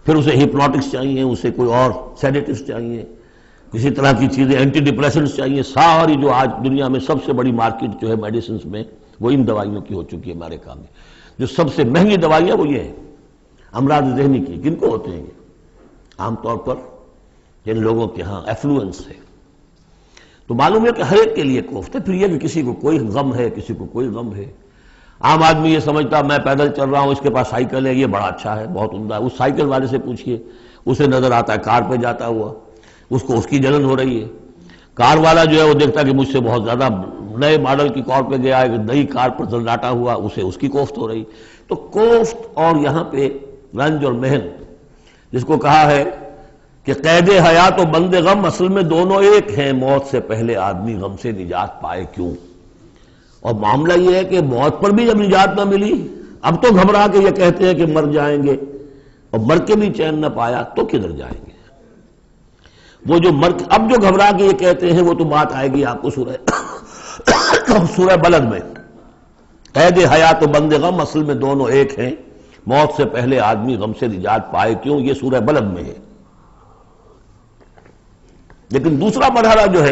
پھر اسے ہپنوٹکس چاہیے، اسے کوئی اور سیڈیٹیوز چاہیے، کسی طرح کی چیزیں، اینٹی ڈپریسنٹس چاہیے۔ ساری جو آج دنیا میں سب سے بڑی مارکیٹ جو ہے میڈیسنز میں، وہ ان دوائیوں کی ہو چکی ہے امریکہ میں۔ جو سب سے مہنگی دوائیاں وہ یہ ہیں امراض ذہنی کی۔ کن کو ہوتے ہیں یہ؟ عام طور پر جن لوگوں کے ہاں ایفلوئنس ہے، تو معلوم ہے کہ ہر ایک کے لیے کوفت ہے۔ پھر یہ کہ کسی کو کوئی غم ہے، کسی کو کوئی غم ہے۔ عام آدمی یہ سمجھتا میں پیدل چل رہا ہوں، اس کے پاس سائیکل ہے، یہ بڑا اچھا ہے، بہت عمدہ ہے۔ اس سائیکل والے سے پوچھئے، اسے نظر آتا ہے کار پہ جاتا ہوا، اس کو اس کی جلن ہو رہی ہے۔ کار والا جو ہے وہ دیکھتا کہ مجھ سے بہت زیادہ نئے ماڈل کی کار پہ گیا ہے، نئی کار پر زلزلاتا ہوا، اسے اس کی کوفت ہو رہی۔ تو کوفت اور یہاں پہ رنج اور محن، جس کو کہا ہے کہ قید حیات و بند غم اصل میں دونوں ایک ہیں، موت سے پہلے آدمی غم سے نجات پائے کیوں؟ اور معاملہ یہ ہے کہ موت پر بھی جب نجات نہ ملی، اب تو گھبرا کے یہ کہتے ہیں کہ مر جائیں گے، اور مر کے بھی چین نہ پایا تو کدھر جائیں گے؟ وہ جو اب جو گھبرا کے یہ کہتے ہیں وہ تو بات آئے گی آپ کو سورہ بلد میں۔ قید حیات و بند غم اصل میں دونوں ایک ہیں، موت سے پہلے آدمی غم سے نجات پائے کیوں، یہ سورہ بلد میں ہے۔ لیکن دوسرا مرحلہ جو ہے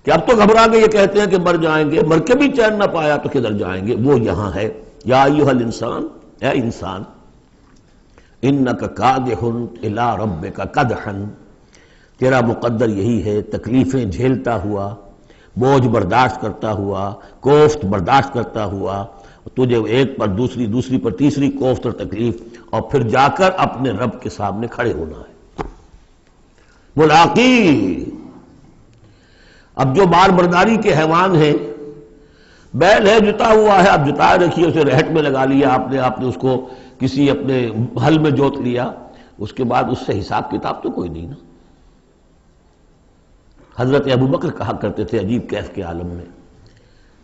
کہ اب تو گھبرا کے یہ کہتے ہیں کہ مر جائیں گے، مر کے بھی چین نہ پایا تو کدھر جائیں گے؟ وہ یہاں ہے، یا ایھا الانسان، اے انسان، انک کادح الی ربک کدحا، تیرا مقدر یہی ہے تکلیفیں جھیلتا ہوا، بوجھ برداشت کرتا ہوا، کوفت برداشت کرتا ہوا، تجھے ایک پر دوسری پر تیسری کوفت اور تکلیف، اور پھر جا کر اپنے رب کے سامنے کھڑے ہونا ہے۔ ملاقی، اب جو بار برداری کے حیوان ہیں، بیل ہے جتا ہوا ہے، اب جتائے رکھیے، اسے رہٹ میں لگا لیا آپ نے اس کو کسی اپنے ہل میں جوت لیا، اس کے بعد اس سے حساب کتاب تو کوئی نہیں نا۔ حضرت ابوبکر کہا کرتے تھے عجیب کیف کے عالم میں،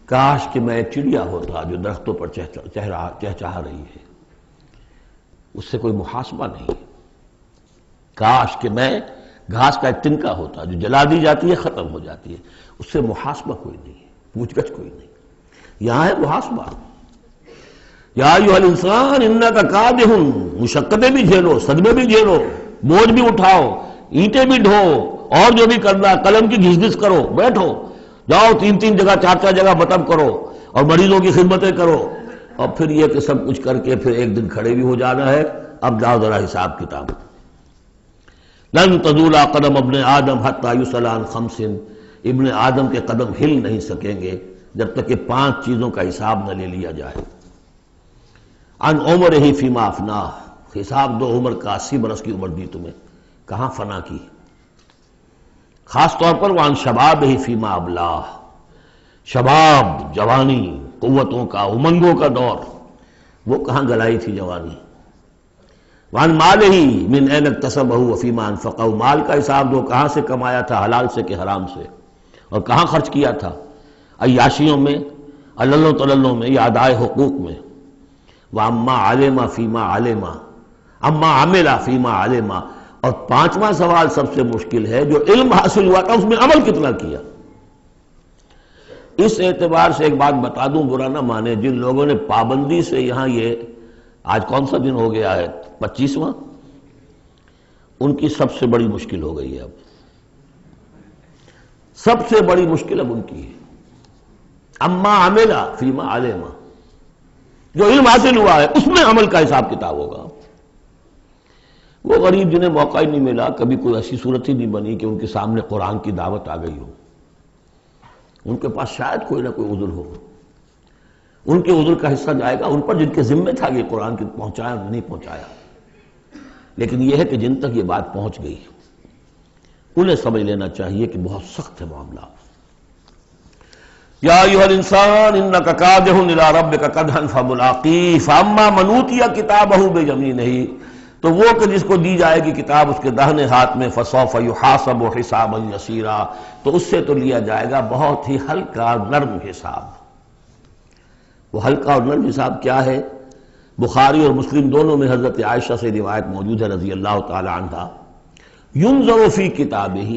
کاش کہ میں ایک چڑیا ہوتا جو درختوں پر چہچہا رہی ہے، اس سے کوئی محاسبہ نہیں۔ کاش کہ میں گھاس کا ایک تنکا ہوتا جو جلا دی جاتی ہے ختم ہو جاتی ہے، اس سے محاسبہ کوئی نہیں ہے، پوچھ گچھ کوئی نہیں۔ یہاں ہے محاسبہ، یا ایھا الانسان انک کادح، مشقتیں بھی جھیلو، صدمے بھی جھیلو، بوجھ بھی اٹھاؤ، اینٹیں بھی ڈھو، اور جو بھی کرنا، قلم کی گھس گھس کرو، بیٹھو، جاؤ 3 جگہ 4 جگہ مطلب کرو، اور مریضوں کی خدمتیں کرو، اور پھر یہ کہ سب کچھ کر کے پھر ایک دن کھڑے بھی ہو جانا ہے۔ اب جاؤ ذرا حساب کتاب۔ لن تزول قدم ابن آدم حتی یسأل عن 5، ابن آدم کے قدم ہل نہیں سکیں گے جب تک کہ 5 چیزوں کا حساب نہ لے لیا جائے۔ عن عمرہ فیما افناہ، حساب دو عمر کا، 80 برس کی عمر دی تمہیں، کہاں فنا کی؟ خاص طور پر وعن شبابہ فیما ابلاہ، شباب، جوانی، قوتوں کا، امنگوں کا دور، وہ کہاں گلائی تھی جوانی؟ وعن مالہ من این اکتسبہ وفیما انفقہ، مال کا حساب دو، کہاں سے کمایا تھا، حلال سے کہ حرام سے، اور کہاں خرچ کیا تھا، عیاشیوں میں، عللوں تللوں میں، یا ادائے حقوق میں۔ وَأَمَّا عَلِمَ فِيمَا عَلِمَ، اما عمل فیما علم، اور 5واں سوال سب سے مشکل ہے، جو علم حاصل ہوا تھا اس میں عمل کتنا کیا؟ اس اعتبار سے ایک بات بتا دوں، برا نہ مانے، جن لوگوں نے پابندی سے یہاں یہ آج کون سا دن ہو گیا ہے، 25واں، ان کی سب سے بڑی مشکل ہو گئی ہے۔ اب سب سے بڑی مشکل اب ان کی ہے۔ اما عمل فیما علم، جو علم حاصل ہوا ہے اس میں عمل کا حساب کتاب ہوگا۔ وہ غریب جنہیں موقع ہی نہیں ملا، کبھی کوئی ایسی صورت ہی نہیں بنی کہ ان کے سامنے قرآن کی دعوت آ گئی ہو، ان کے پاس شاید کوئی نہ کوئی عذر ہو، ان کے عذر کا حصہ جائے گا ان پر جن کے ذمے تھا کہ قرآن کی پہنچایا نہیں پہنچایا۔ لیکن یہ ہے کہ جن تک یہ بات پہنچ گئی انہیں سمجھ لینا چاہیے کہ بہت سخت ہے معاملہ۔ یا ایھا الانسان انک کادح الی ربک کدحا فملاقیہ فاما من اوتی کتابہ بیمینہ، تو وہ کہ جس کو دی جائے گی کتاب اس کے داہنے ہاتھ میں، فسوف یحاسب حسابا یسیرا، تو اس سے تو لیا جائے گا بہت ہی ہلکا نرم حساب۔ وہ ہلکا اور نرم حساب کیا ہے؟ بخاری اور مسلم دونوں میں حضرت عائشہ سے روایت موجود ہے رضی اللہ تعالی عنہا، ینظر فی کتابہ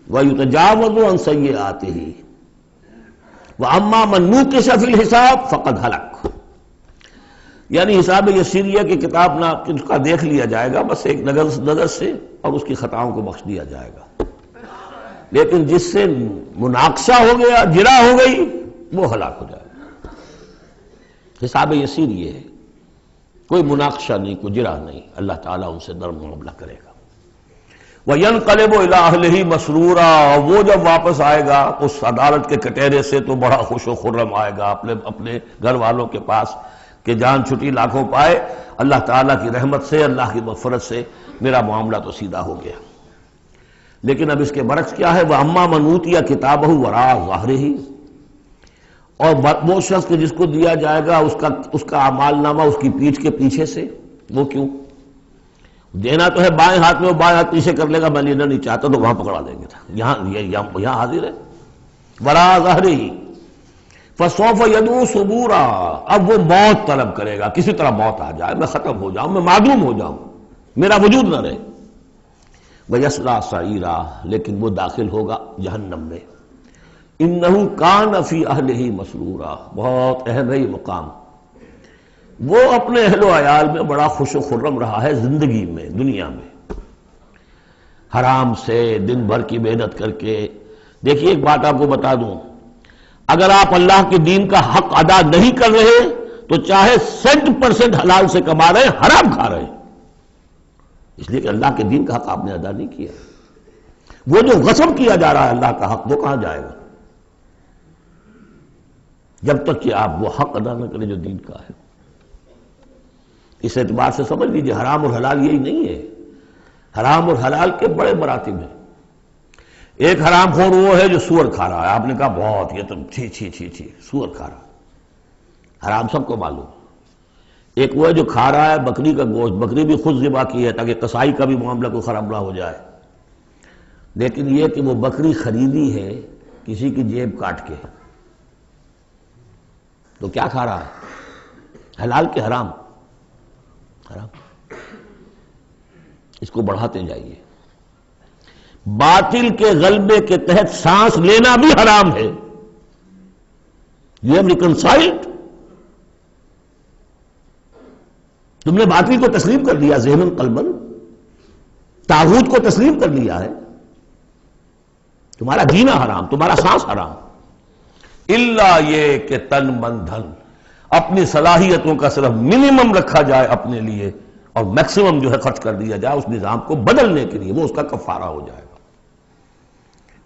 ویتجاوز عن سیئاتہ واما من نوقش فی الحساب فقد ہلک، یعنی حساب یسیریہ کی کتاب نہ اس کا دیکھ لیا جائے گا بس ایک نظر سے، اور اس کی خطاؤں کو بخش دیا جائے گا، لیکن جس سے مناقشہ ہو گیا، جرا ہو گئی، وہ ہلاک ہو جائے گا۔ حساب یسیر یہ ہے، کوئی مناقشہ نہیں، کوئی جرا نہیں، اللہ تعالیٰ ان سے نرم معاملہ کرے گا۔ وَيَنْقَلِبُ إِلَىٰ أَهْلِهِ مَسْرُورًا، وہ جب واپس آئے گا اس عدالت کے کٹہرے سے تو بڑا خوش و خرم آئے گا اپنے گھر والوں کے پاس کہ جان چھٹی لاکھوں پائے، اللہ تعالیٰ کی رحمت سے، اللہ کی مغفرت سے میرا معاملہ تو سیدھا ہو گیا۔ لیکن اب اس کے برعکس کیا ہے؟ وَأَمَّا مَنْ أُوتِيَ كِتَابَهُ وَرَاءَ ظَهْرِهِ، اور وہ شخص کہ جس کو دیا جائے گا اس کا اعمال نامہ اس کی پیٹھ کے پیچھے سے، وہ کیوں؟ دینا تو ہے بائیں ہاتھ میں، وہ بائیں ہاتھ پیچھے کر لے گا، میں لینا نہیں چاہتا تو وہاں پکڑا دیں گے، یہاں حاضر ہے، وَرَاءَ ظَهْرِهِ فَسَوْفَ يَدْعُو ثُبُورًا، اب وہ موت طلب کرے گا، کسی طرح موت آ جائے، میں ختم ہو جاؤں، میں معدوم ہو جاؤں، میرا وجود نہ رہے۔ وَيَصْلَىٰ سَعِيرًا، لیکن وہ داخل ہوگا جہنم میں۔ إِنَّهُ كَانَ فِي أَهْلِهِ مَسْرُورًا، بہت اہم ہے یہ مقام، وہ اپنے اہل و عیال میں بڑا خوش و خرم رہا ہے زندگی میں، دنیا میں، حرام سے دن بھر کی محنت کر کے دیکھیے ایک بات آپ کو بتا دوں، اگر آپ اللہ کے دین کا حق ادا نہیں کر رہے تو چاہے 100% حلال سے کما رہے ہیں، حرام کھا رہے ہیں، اس لیے کہ اللہ کے دین کا حق آپ نے ادا نہیں کیا۔ وہ جو غصب کیا جا رہا ہے اللہ کا حق، وہ کہاں جائے گا جب تک کہ آپ وہ حق ادا نہ کریں جو دین کا ہے۔ اس اعتبار سے سمجھ لیجیے حرام اور حلال یہی نہیں ہے، حرام اور حلال کے بڑے مراتب ہیں۔ ایک حرام خور وہ ہے جو سور کھا رہا ہے، آپ نے کہا بہت یہ تو چھی چھی چھی چھی سور کھا رہا ہے، حرام سب کو معلوم۔ ایک وہ ہے جو کھا رہا ہے بکری کا گوشت، بکری بھی خود ذبح کی ہے تاکہ قصائی کا بھی معاملہ کو خراب نہ ہو جائے، لیکن یہ کہ وہ بکری خریدی ہے کسی کی جیب کاٹ کے، تو کیا کھا رہا ہے؟ حلال کے حرام؟ حرام۔ اس کو بڑھاتے جائیے۔ باطل کے غلبے کے تحت سانس لینا بھی حرام ہے۔ You have reconciled؟ تم نے باطل کو تسلیم کر لیا، ذہن قلبن طاغوت کو تسلیم کر لیا ہے، تمہارا جینا حرام، تمہارا سانس حرام۔ الا یہ کہ تن من دھن، اپنی صلاحیتوں کا صرف منیمم رکھا جائے اپنے لیے اور میکسیمم جو ہے خرچ کر دیا جائے اس نظام کو بدلنے کے لیے، وہ اس کا کفارہ ہو جائے گا۔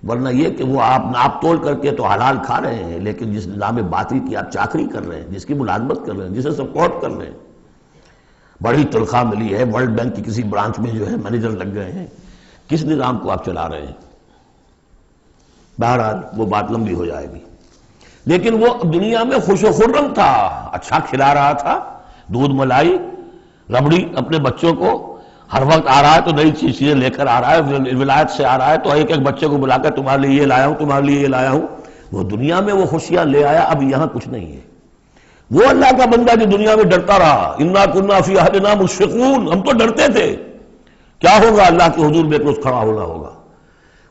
ورنہ یہ کہ وہ آپ ناپ تول کر کے تو حلال کھا رہے ہیں، لیکن جس نظام باطل کی آپ چاکری کر رہے ہیں، جس کی ملازمت کر رہے ہیں، جسے سپورٹ کر رہے ہیں، بڑی تنخواہ ملی ہے، ورلڈ بینک کی کسی برانچ میں جو ہے مینیجر لگ گئے ہیں، کس نظام کو آپ چلا رہے ہیں؟ بہرحال وہ بات لمبی ہو جائے گی، لیکن وہ دنیا میں خوش و خرم تھا، اچھا کھلا رہا تھا، دودھ ملائی ربڑی اپنے بچوں کو، ہر وقت آ رہا ہے تو نئی چیزیں لے کر آ رہا ہے، ولایت سے آ رہا ہے تو ایک ایک بچے کو بلا کر تمہارے لیے یہ لایا ہوں، تمہارے لیے یہ لایا ہوں، وہ دنیا میں وہ خوشیاں لے آیا، اب یہاں کچھ نہیں ہے۔ وہ اللہ کا بندہ جو دنیا میں ڈرتا رہا، انا کنا فی اہلنا مشفقون، ہم تو ڈرتے تھے کیا ہوگا، اللہ کے حضور میں روز کھڑا ہونا ہوگا،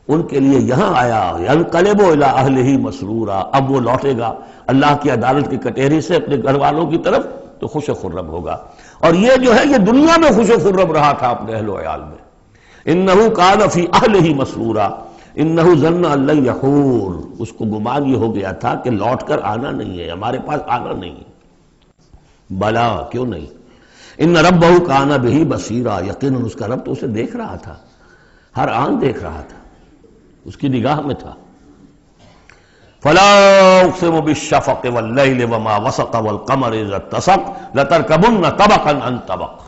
ان کے لیے یہاں آیا ینقلب الی اہلہ مسرورا، اب وہ لوٹے گا اللہ کی عدالت کی کٹہری سے اپنے گھر والوں کی طرف تو خوش و خرم ہوگا۔ اور یہ جو ہے یہ دنیا میں خوش و خرم رہا تھا اپنے اہل و عیال میں۔ انہ کان فی اہلہ مسرورا انہ ظن ان لن یحور، اس کو گمان یہ ہو گیا تھا کہ لوٹ کر آنا نہیں ہے، ہمارے پاس آنا نہیں ہے۔ بلا، کیوں نہیں؟ ان ربہ کان بہ بصیرا، یقیناً اس کا رب تو اسے دیکھ رہا تھا، ہر آن دیکھ رہا تھا، اس کی نگاہ میں تھا۔ فلا اقسم بالشفق واللیل وما وسق والقمر اذا اتسق لترکبن طبقا عن طبق۔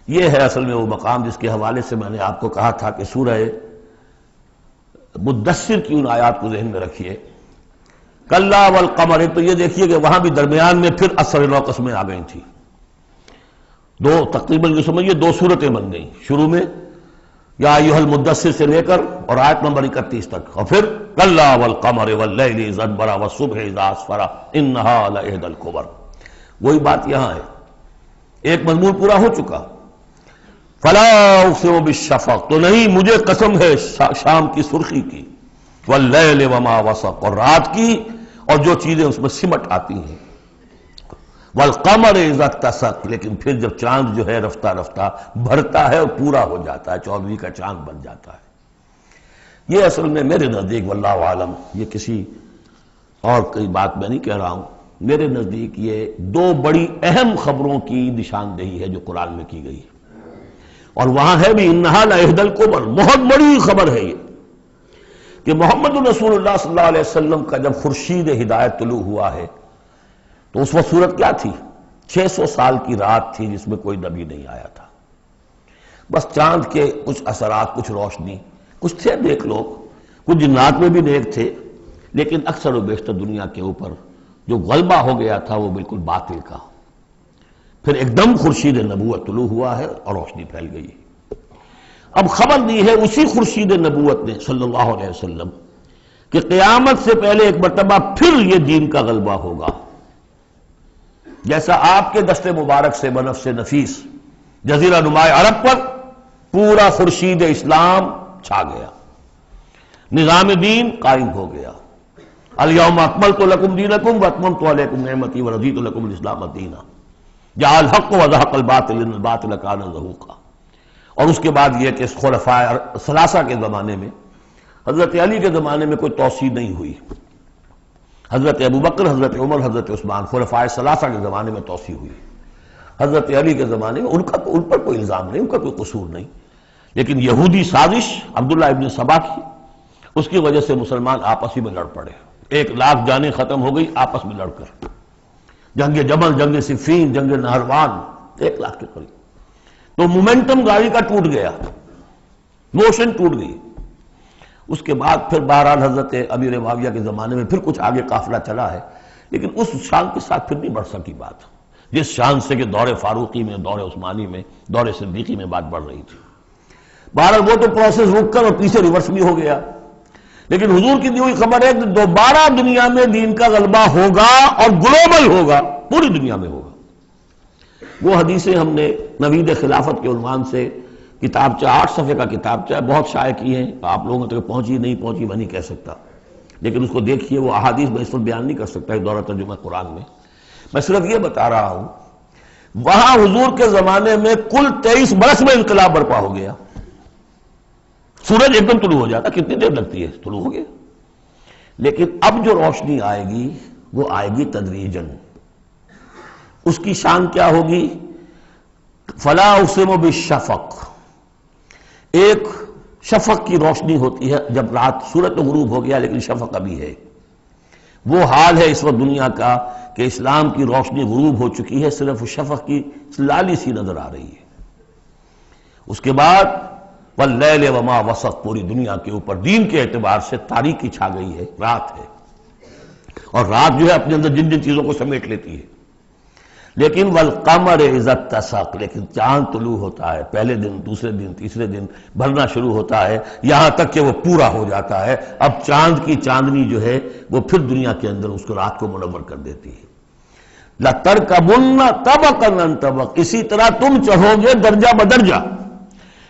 یہ ہے اصل میں وہ مقام جس کے حوالے سے میں نے آپ کو کہا تھا کہ سورہ مدثر کی ان آیات کو ذہن میں رکھیے۔ کلا والقمر، تو یہ دیکھیے کہ وہاں بھی درمیان میں پھر اثر نو قسمیں آ گئی تھیں، دو تقریباً یہ سمجھیے دو صورتیں بن گئیں، شروع میں یا ایھا المدثر سے لے کر اور آیت نمبر 31 تک، اور پھر کلا والقمر واللیل اذا ادبر والصبح اذا اسفر انہا لإحدی الکبر۔ وہی بات یہاں ہے، ایک مضمون پورا ہو چکا۔ فلا اقسم بالشفق، تو نہیں مجھے قسم ہے شام کی سرخی کی، واللیل وما وسق، اور رات کی اور جو چیزیں اس میں سمٹ آتی ہیں، والقمر اذا اتسق، لیکن پھر جب چاند جو ہے رفتہ رفتہ بھرتا ہے اور پورا ہو جاتا ہے، 14ویں کا چاند بن جاتا ہے۔ یہ اصل میں میرے نزدیک واللہ عالم، یہ کسی اور کوئی بات میں نہیں کہہ رہا ہوں، میرے نزدیک یہ دو بڑی اہم خبروں کی نشاندہی ہے جو قرآن میں کی گئی ہے، اور وہاں ہے بھی انہا لإحدی الکبر، بہت بڑی خبر ہے یہ کہ محمد رسول اللہ صلی اللہ علیہ وسلم کا جب خورشید ہدایت طلوع ہوا ہے تو اس وقت صورت کیا تھی؟ 600 سال کی رات تھی جس میں کوئی نبی نہیں آیا تھا، بس چاند کے کچھ اثرات، کچھ روشنی، کچھ تھے نیک لوگ، کچھ جنات میں بھی نیک تھے، لیکن اکثر و بیشتر دنیا کے اوپر جو غلبہ ہو گیا تھا وہ بالکل باطل کا۔ پھر ایک دم خورشید نبوت طلوع ہوا ہے اور روشنی پھیل گئی ہے۔ اب خبر دی ہے اسی خورشید نبوت نے صلی اللہ علیہ وسلم کہ قیامت سے پہلے ایک مرتبہ پھر یہ دین کا غلبہ ہوگا، جیسا آپ کے دست مبارک سے بنفس نفیس جزیرہ نمائے عرب پر پورا خورشید اسلام چھا گیا، نظام دین قائم ہو گیا۔ الیوم اکملت لکم دینکم واتممت علیکم نعمتی ورضیت لکم الاسلام دینا، جاء الحق وزہق الباطل ان الباطل کان زہوقا۔ اور اس کے بعد یہ کہ خلفائے ثلاثہ کے زمانے میں حضرت علی کے زمانے میں کوئی توسیع نہیں ہوئی، حضرت ابوبکر، حضرت عمر، حضرت عثمان، خلفائے ثلاثہ کے زمانے میں توسیع ہوئی۔ حضرت علی کے زمانے میں ان پر کوئی الزام نہیں، ان کا کوئی قصور نہیں، لیکن یہودی سازش عبداللہ ابن سبا کی، اس کی وجہ سے مسلمان آپس ہی میں لڑ پڑے، 1,00,000 جانیں ختم ہو گئی آپس میں لڑ کر، جنگ جمل، جنگ صفین، جنگ نہروان، 1,00,000 کے قریب۔ تو مومنٹم گاڑی کا ٹوٹ گیا، موشن ٹوٹ گئی۔ اس کے بعد پھر بہرحال حضرت امیر معاویہ کے زمانے میں پھر کچھ آگے قافلہ چلا ہے، لیکن اس شان کے ساتھ پھر نہیں بڑھ سکی بات، جس شان سے کہ دور فاروقی میں، دور عثمانی میں، دور صدیقی میں بات بڑھ رہی تھی۔ بہرحال وہ تو پروسیس رک کر اور پیچھے ریورس بھی ہو گیا، لیکن حضور کی دی ہوئی خبر ہے کہ دوبارہ دنیا میں دین کا غلبہ ہوگا اور گلوبل ہوگا، پوری دنیا میں ہوگا۔ وہ حدیثیں ہم نے نوید خلافت کے عنوان سے کتابچہ، 8 صفحے کا کتابچہ ہے، بہت شائع کی ہیں، آپ لوگوں تک پہنچی نہیں پہنچی میں نہیں کہہ سکتا، لیکن اس کو دیکھیے، وہ احادیث میں اس وقت بیان نہیں کر سکتا اس دورہ ترجمہ قرآن میں، میں صرف یہ بتا رہا ہوں وہاں حضور کے زمانے میں کل 23 برس میں انقلاب برپا ہو گیا۔ سورج ایک دم طلوع ہو جاتا، کتنی دیر لگتی ہے، طلوع ہو گیا، لیکن اب جو روشنی آئے گی وہ آئے گی تدریجاً۔ اس کی شان کیا ہوگی؟ فلا اقسم بالشفق، ایک شفق کی روشنی ہوتی ہے جب رات، سورج تو غروب ہو گیا لیکن شفق ابھی ہے۔ وہ حال ہے اس وقت دنیا کا کہ اسلام کی روشنی غروب ہو چکی ہے، صرف شفق کی لالی سی نظر آ رہی ہے۔ اس کے بعد واللیل وما وسق، پوری دنیا کے اوپر دین کے اعتبار سے تاریکی چھا گئی ہے، رات ہے، اور رات جو ہے اپنے اندر جن جن چیزوں کو سمیٹ لیتی ہے۔ لیکن والقمر اذا اتسق، لیکن چاند طلوع ہوتا ہے، پہلے دن، دوسرے دن، تیسرے دن بھرنا شروع ہوتا ہے، یہاں تک کہ وہ پورا ہو جاتا ہے۔ اب چاند کی چاندنی جو ہے وہ پھر دنیا کے اندر اس کو رات کو منور کر دیتی ہے۔ لَتَرْكَبُنَّ طَبَقًا عَنْ طَبَقٍ، اسی طرح تم چڑھو گے درجہ بدرجہ،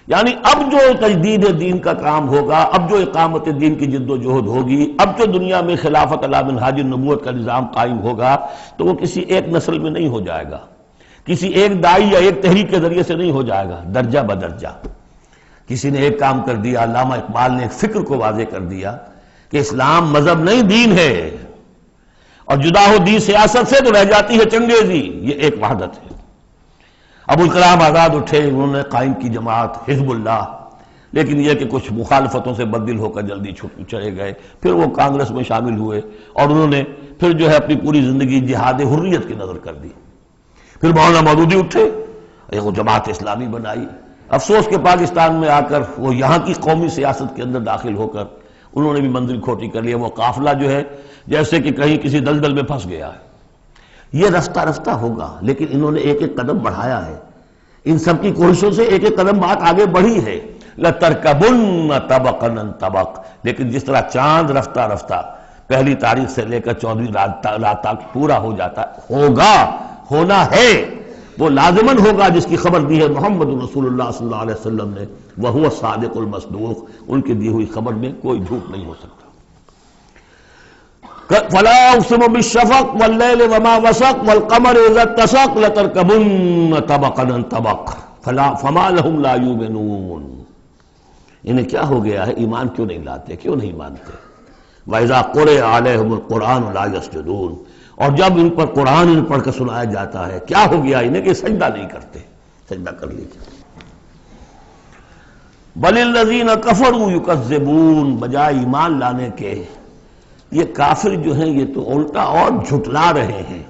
یعنی اب جو تجدید دین کا کام ہوگا، اب جو اقامت دین کی جد و جہد ہوگی، اب جو دنیا میں خلافت علی منہاج النبوت کا نظام قائم ہوگا، تو وہ کسی ایک نسل میں نہیں ہو جائے گا، کسی ایک دائی یا ایک تحریک کے ذریعے سے نہیں ہو جائے گا، درجہ بدرجہ۔ کسی نے ایک کام کر دیا، علامہ اقبال نے ایک فکر کو واضح کر دیا کہ اسلام مذہب نہیں دین ہے، اور جدا ہو دین سیاست سے تو رہ جاتی ہے چنگیزی، یہ ایک وحدت ہے۔ ابوالکلام آزاد اٹھے، انہوں نے قائم کی جماعت حزب اللہ، لیکن یہ کہ کچھ مخالفتوں سے بددل ہو کر جلدی چلے گئے، پھر وہ کانگریس میں شامل ہوئے، اور انہوں نے پھر جو ہے اپنی پوری زندگی جہاد حریت کی نظر کر دی۔ پھر مولانا مودودی اٹھے، ایک وہ جماعت اسلامی بنائی۔ افسوس کہ پاکستان میں آ کر وہ یہاں کی قومی سیاست کے اندر داخل ہو کر انہوں نے بھی منزل کھوٹی کر لیا، وہ قافلہ جو ہے جیسے کہ کہیں کسی دلدل میں پھنس گیا ہے۔ یہ رفتہ رفتہ ہوگا، لیکن انہوں نے ایک ایک قدم بڑھایا ہے، ان سب کی کوششوں سے ایک ایک قدم بات آگے بڑھی ہے۔ لَتَرْكَبُنَّ طَبَقًا عَنْ طَبَقٍ، لیکن جس طرح چاند رفتہ رفتہ پہلی تاریخ سے لے کر 14ویں رات تک پورا ہو جاتا ہوگا، ہونا ہے، وہ لازماً ہوگا، جس کی خبر دی ہے محمد رسول اللہ صلی اللہ علیہ وسلم نے، وَهُوَ الصَّادِقُ الْمَصْدُوقُ، ان کی دی ہوئی خبر میں کوئی جھوٹ نہیں ہو سکتا۔ فَلَا أُقْسِمُ بِالشَّفَقِ وَاللَّيْلِ وَمَا وَسَقَ وَالْقَمَرِ إِذَا اتَّسَقَ لَتَرْكَبُنَّ طَبَقًا عَنْ طَبَقٍ فَمَا لَهُمْ لَا يُؤْمِنُونَ، انہیں کیا ہو گیا ہے، ایمان کیوں نہیں لاتے، کیوں نہیں مانتے؟ وَإِذَا قُرِئَ عَلَيْهِمُ الْقُرْآنُ لَا يَسْجُدُونَ، اور جب ان پر قرآن ان پڑھ کر سنایا جاتا ہے، کیا ہو گیا انہیں کہ سجدہ نہیں کرتے؟ سجدہ کر لیجیے۔ بَلِ الَّذِينَ كَفَرُوا يُكَذِّبُونَ، بجائے ایمان لانے کے یہ کافر جو ہیں یہ تو الٹا اور جھٹلا رہے ہیں۔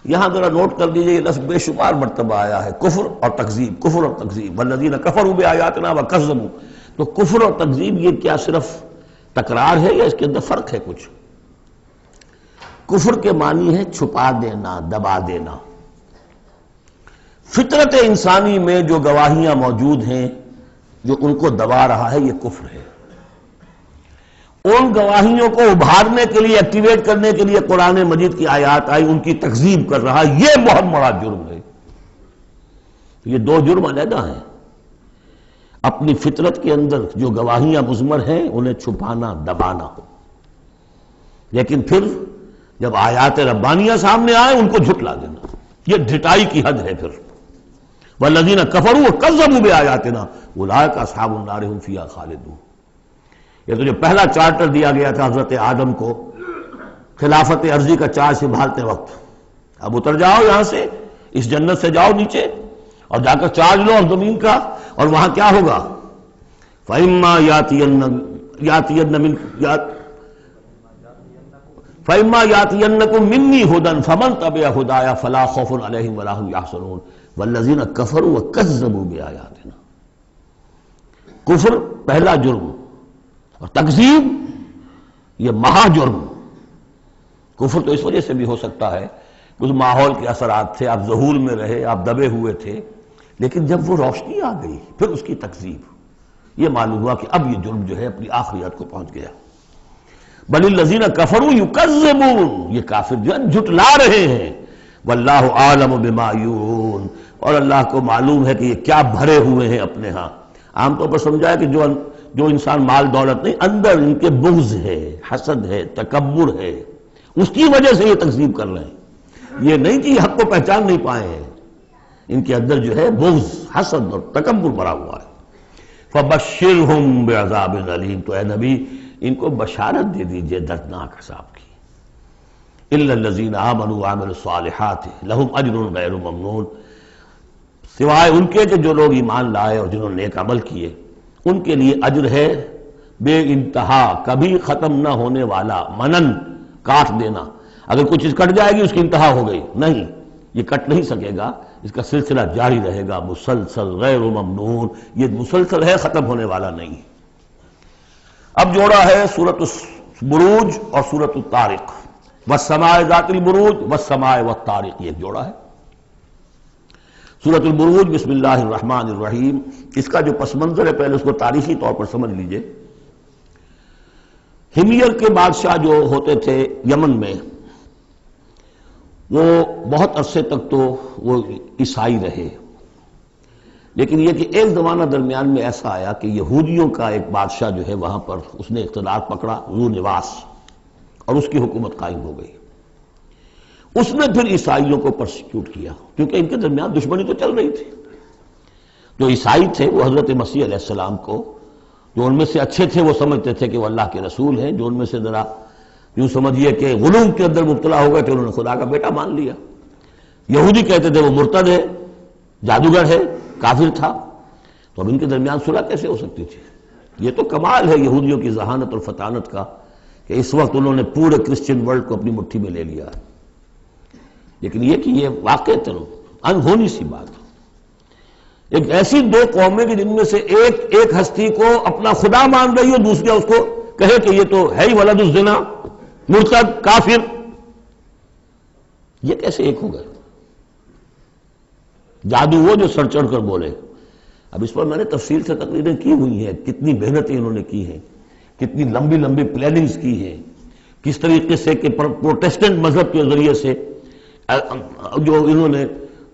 یہاں ذرا نوٹ کر دیجئے، یہ لفظ بے شمار مرتبہ آیا ہے، کفر اور تکذیب، کفر اور تکذیب، والذین کفروا بآیاتنا وکذبوا، تو کفر اور تکذیب یہ کیا صرف تکرار ہے یا اس کے اندر فرق ہے کچھ؟ کفر کے معنی ہے چھپا دینا، دبا دینا۔ فطرت انسانی میں جو گواہیاں موجود ہیں جو ان کو دبا رہا ہے، یہ کفر ہے۔ ان گواہیوں کو ابھارنے کے لیے، ایکٹیویٹ کرنے کے لیے قرآن مجید کی آیات آئی، ان کی تکذیب کر رہا، یہ بہت بڑا جرم ہے۔ یہ دو جرم علیحدہ ہیں۔ اپنی فطرت کے اندر جو گواہیاں مضمر ہیں انہیں چھپانا، دبانا، لیکن پھر جب آیات ربانیہ سامنے آئے ان کو جھٹلا دینا، یہ ڈھٹائی کی حد ہے۔ پھر والذین کفروا وکذبوا بآیاتنا اولئک اصحاب النار هم فیہا خالدون، یہ تو جو پہلا چارٹر دیا گیا تھا حضرت آدم کو خلافت عرضی کا چارج سنبھالتے وقت، اب اتر جاؤ یہاں سے، اس جنت سے جاؤ نیچے اور جا کر چارج لو اور زمین کا، اور وہاں کیا ہوگا؟ فَإِمَّا يَأْتِيَنَّكُم مِّنِّي هُدًى فَمَن تَبِعَ هُدَايَ فَلَا خَوْفٌ عَلَيْهِمْ وَلَا هُمْ يَحْزَنُونَ وَالَّذِينَ كَفَرُوا وَكَذَّبُوا بِآيَاتِنَا۔ کفر پہلا جرم اور تکذیب یہ مہا جرم۔ کفر تو اس وجہ سے بھی ہو سکتا ہے کہ اس ماحول کے اثرات تھے، آپ ذہول میں رہے، آپ دبے ہوئے تھے، لیکن جب وہ روشنی آ گئی پھر اس کی تکذیب، یہ معلوم ہوا کہ اب یہ جرم جو ہے اپنی آخری حد کو پہنچ گیا۔ بل الذین کفروا یکذبون، یہ کافر جو ہے جھٹلا رہے ہیں، واللہ عالم بما یورون، اور اللہ کو معلوم ہے کہ یہ کیا بھرے ہوئے ہیں اپنے ہاں۔ عام طور پر سمجھا ہے کہ جو انسان مال دولت نہیں، اندر ان کے بغض ہے، حسد ہے، تکبر ہے، اس کی وجہ سے یہ تکذیب کر رہے ہیں، یہ نہیں کہ یہ حق کو پہچان نہیں پائے ہیں، ان کے اندر جو ہے بغض، حسد اور تکبر بھرا ہوا ہے۔ فبشرہم بعذاب علیم، تو اے نبی ان کو بشارت دے دیجئے دردناک عذاب کی۔ الا الذین آمنوا وعملوا الصالحات لہم اجر غیر ممنون، سوائے ان کے کہ جو لوگ ایمان لائے اور جنہوں نے نیک عمل کیے، ان کے لیے اجر ہے بے انتہا، کبھی ختم نہ ہونے والا، منن کاٹ دینا، اگر کوئی چیز کٹ جائے گی اس کی انتہا ہو گئی، نہیں، یہ کٹ نہیں سکے گا، اس کا سلسلہ جاری رہے گا، مسلسل، غیر ممنون، یہ مسلسل ہے، ختم ہونے والا نہیں۔ اب جوڑا ہے سورۃ البروج اور سورۃ الطارق، والسماء ذات البروج والسماء والطارق، یہ جوڑا ہے۔ سورۃ البروج بسم اللہ الرحمن الرحیم، اس کا جو پس منظر ہے پہلے اس کو تاریخی طور پر سمجھ لیجئے۔ ہمیر کے بادشاہ جو ہوتے تھے یمن میں، وہ بہت عرصے تک تو وہ عیسائی رہے، لیکن یہ کہ ایک زمانہ درمیان میں ایسا آیا کہ یہودیوں کا ایک بادشاہ جو ہے وہاں پر اس نے اقتدار پکڑا، ذو نواس، اور اس کی حکومت قائم ہو گئی۔ اس نے پھر عیسائیوں کو پرسیکیوٹ کیا، کیونکہ ان کے درمیان دشمنی تو چل رہی تھی۔ جو عیسائی تھے وہ حضرت مسیح علیہ السلام کو، جو ان میں سے اچھے تھے وہ سمجھتے تھے کہ وہ اللہ کے رسول ہیں، جو ان میں سے ذرا یوں سمجھیے کہ غلو کے اندر مبتلا ہو گئے تھے، انہوں نے خدا کا بیٹا مان لیا۔ یہودی کہتے تھے وہ مرتد ہے، جادوگر ہے، کافر تھا۔ تو اب ان کے درمیان صلح کیسے ہو سکتی تھی؟ یہ تو کمال ہے یہودیوں کی ذہانت اور فطانت کا کہ اس وقت انہوں نے پورے کرسچن ورلڈ کو اپنی مٹھی میں لے لیا، لیکن یہ کہ یہ واقعتاً انہونی سی بات ہے۔ ایک ایسی دو قومیں کہ جن میں سے ایک ہستی کو اپنا خدا مان رہی ہو، دوسری اس کو کہے کہ یہ تو ہے ہی ولد الزنا، مرتد، کافر، یہ کیسے ایک ہو گئے؟ جادو وہ جو سر چڑھ کر بولے۔ اب اس پر میں نے تفصیل سے تقریریں کی ہوئی ہیں، کتنی محنتیں انہوں نے کی ہیں، کتنی لمبی لمبی پلاننگز کی ہیں، کس طریقے سے کہ پروٹیسٹنٹ مذہب کے ذریعے سے جو انہوں نے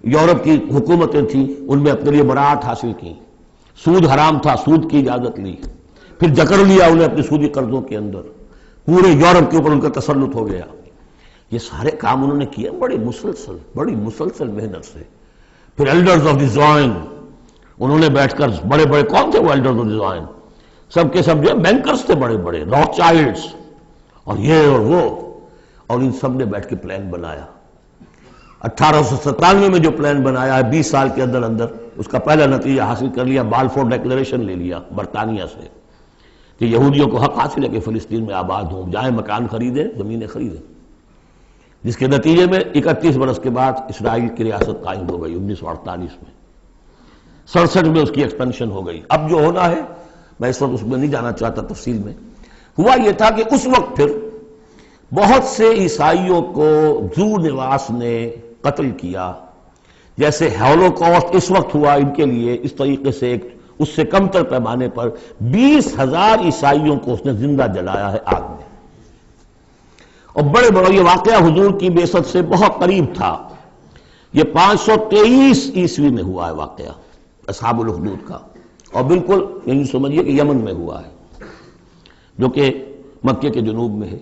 یورپ کی حکومتیں تھیں ان میں اپنے لیے براعت حاصل کی، سود حرام تھا، سود کی اجازت لی، پھر جکڑ لیا انہیں اپنے سودی قرضوں کے اندر، پورے یورپ کے اوپر ان کا تسلط ہو گیا۔ یہ سارے کام انہوں نے کیے بڑی مسلسل محنت سے۔ پھر ایلڈرز آف دی زوائن، انہوں نے بیٹھ کر، بڑے بڑے کون تھے وہ ایلڈرز آف دی زوائن؟ سب کے سب جو بینکرز تھے بڑے بڑے، راک چائلڈز اور یہ اور وہ، اور ان سب نے بیٹھ کے پلان بنایا۔ 1897 میں جو پلان بنایا ہے، 20 سال کے اندر اندر اس کا پہلا نتیجہ حاصل کر لیا، بالفور ڈیکلیریشن لے لیا برطانیہ سے کہ یہودیوں کو حق حاصل ہے کہ فلسطین میں آباد ہوں، جائیں مکان خریدیں، زمینیں خریدیں، جس کے نتیجے میں 31 برس کے بعد اسرائیل کی ریاست قائم ہو گئی 1948 میں۔ 67 میں اس کی ایکسپینشن ہو گئی۔ اب جو ہونا ہے، میں اس وقت اس میں نہیں جانا چاہتا تفصیل میں، ہوا یہ تھا کہ اس وقت پھر بہت سے عیسائیوں کو ذو نواس نے قتل کیا، جیسے ہولوکاسٹ اس وقت ہوا ان کے لیے، اس طریقے سے اس سے کم تر پیمانے پر 20,000 عیسائیوں کو اس نے زندہ جلایا ہے آگ میں۔ اور بڑے بڑے، یہ واقعہ حضور کی بعثت سے بہت قریب تھا، یہ 523 عیسوی میں ہوا ہے واقعہ اصحاب الاخدود کا، اور بالکل یعنی سمجھیے کہ یمن میں ہوا ہے، جو کہ مکے کے جنوب میں ہے۔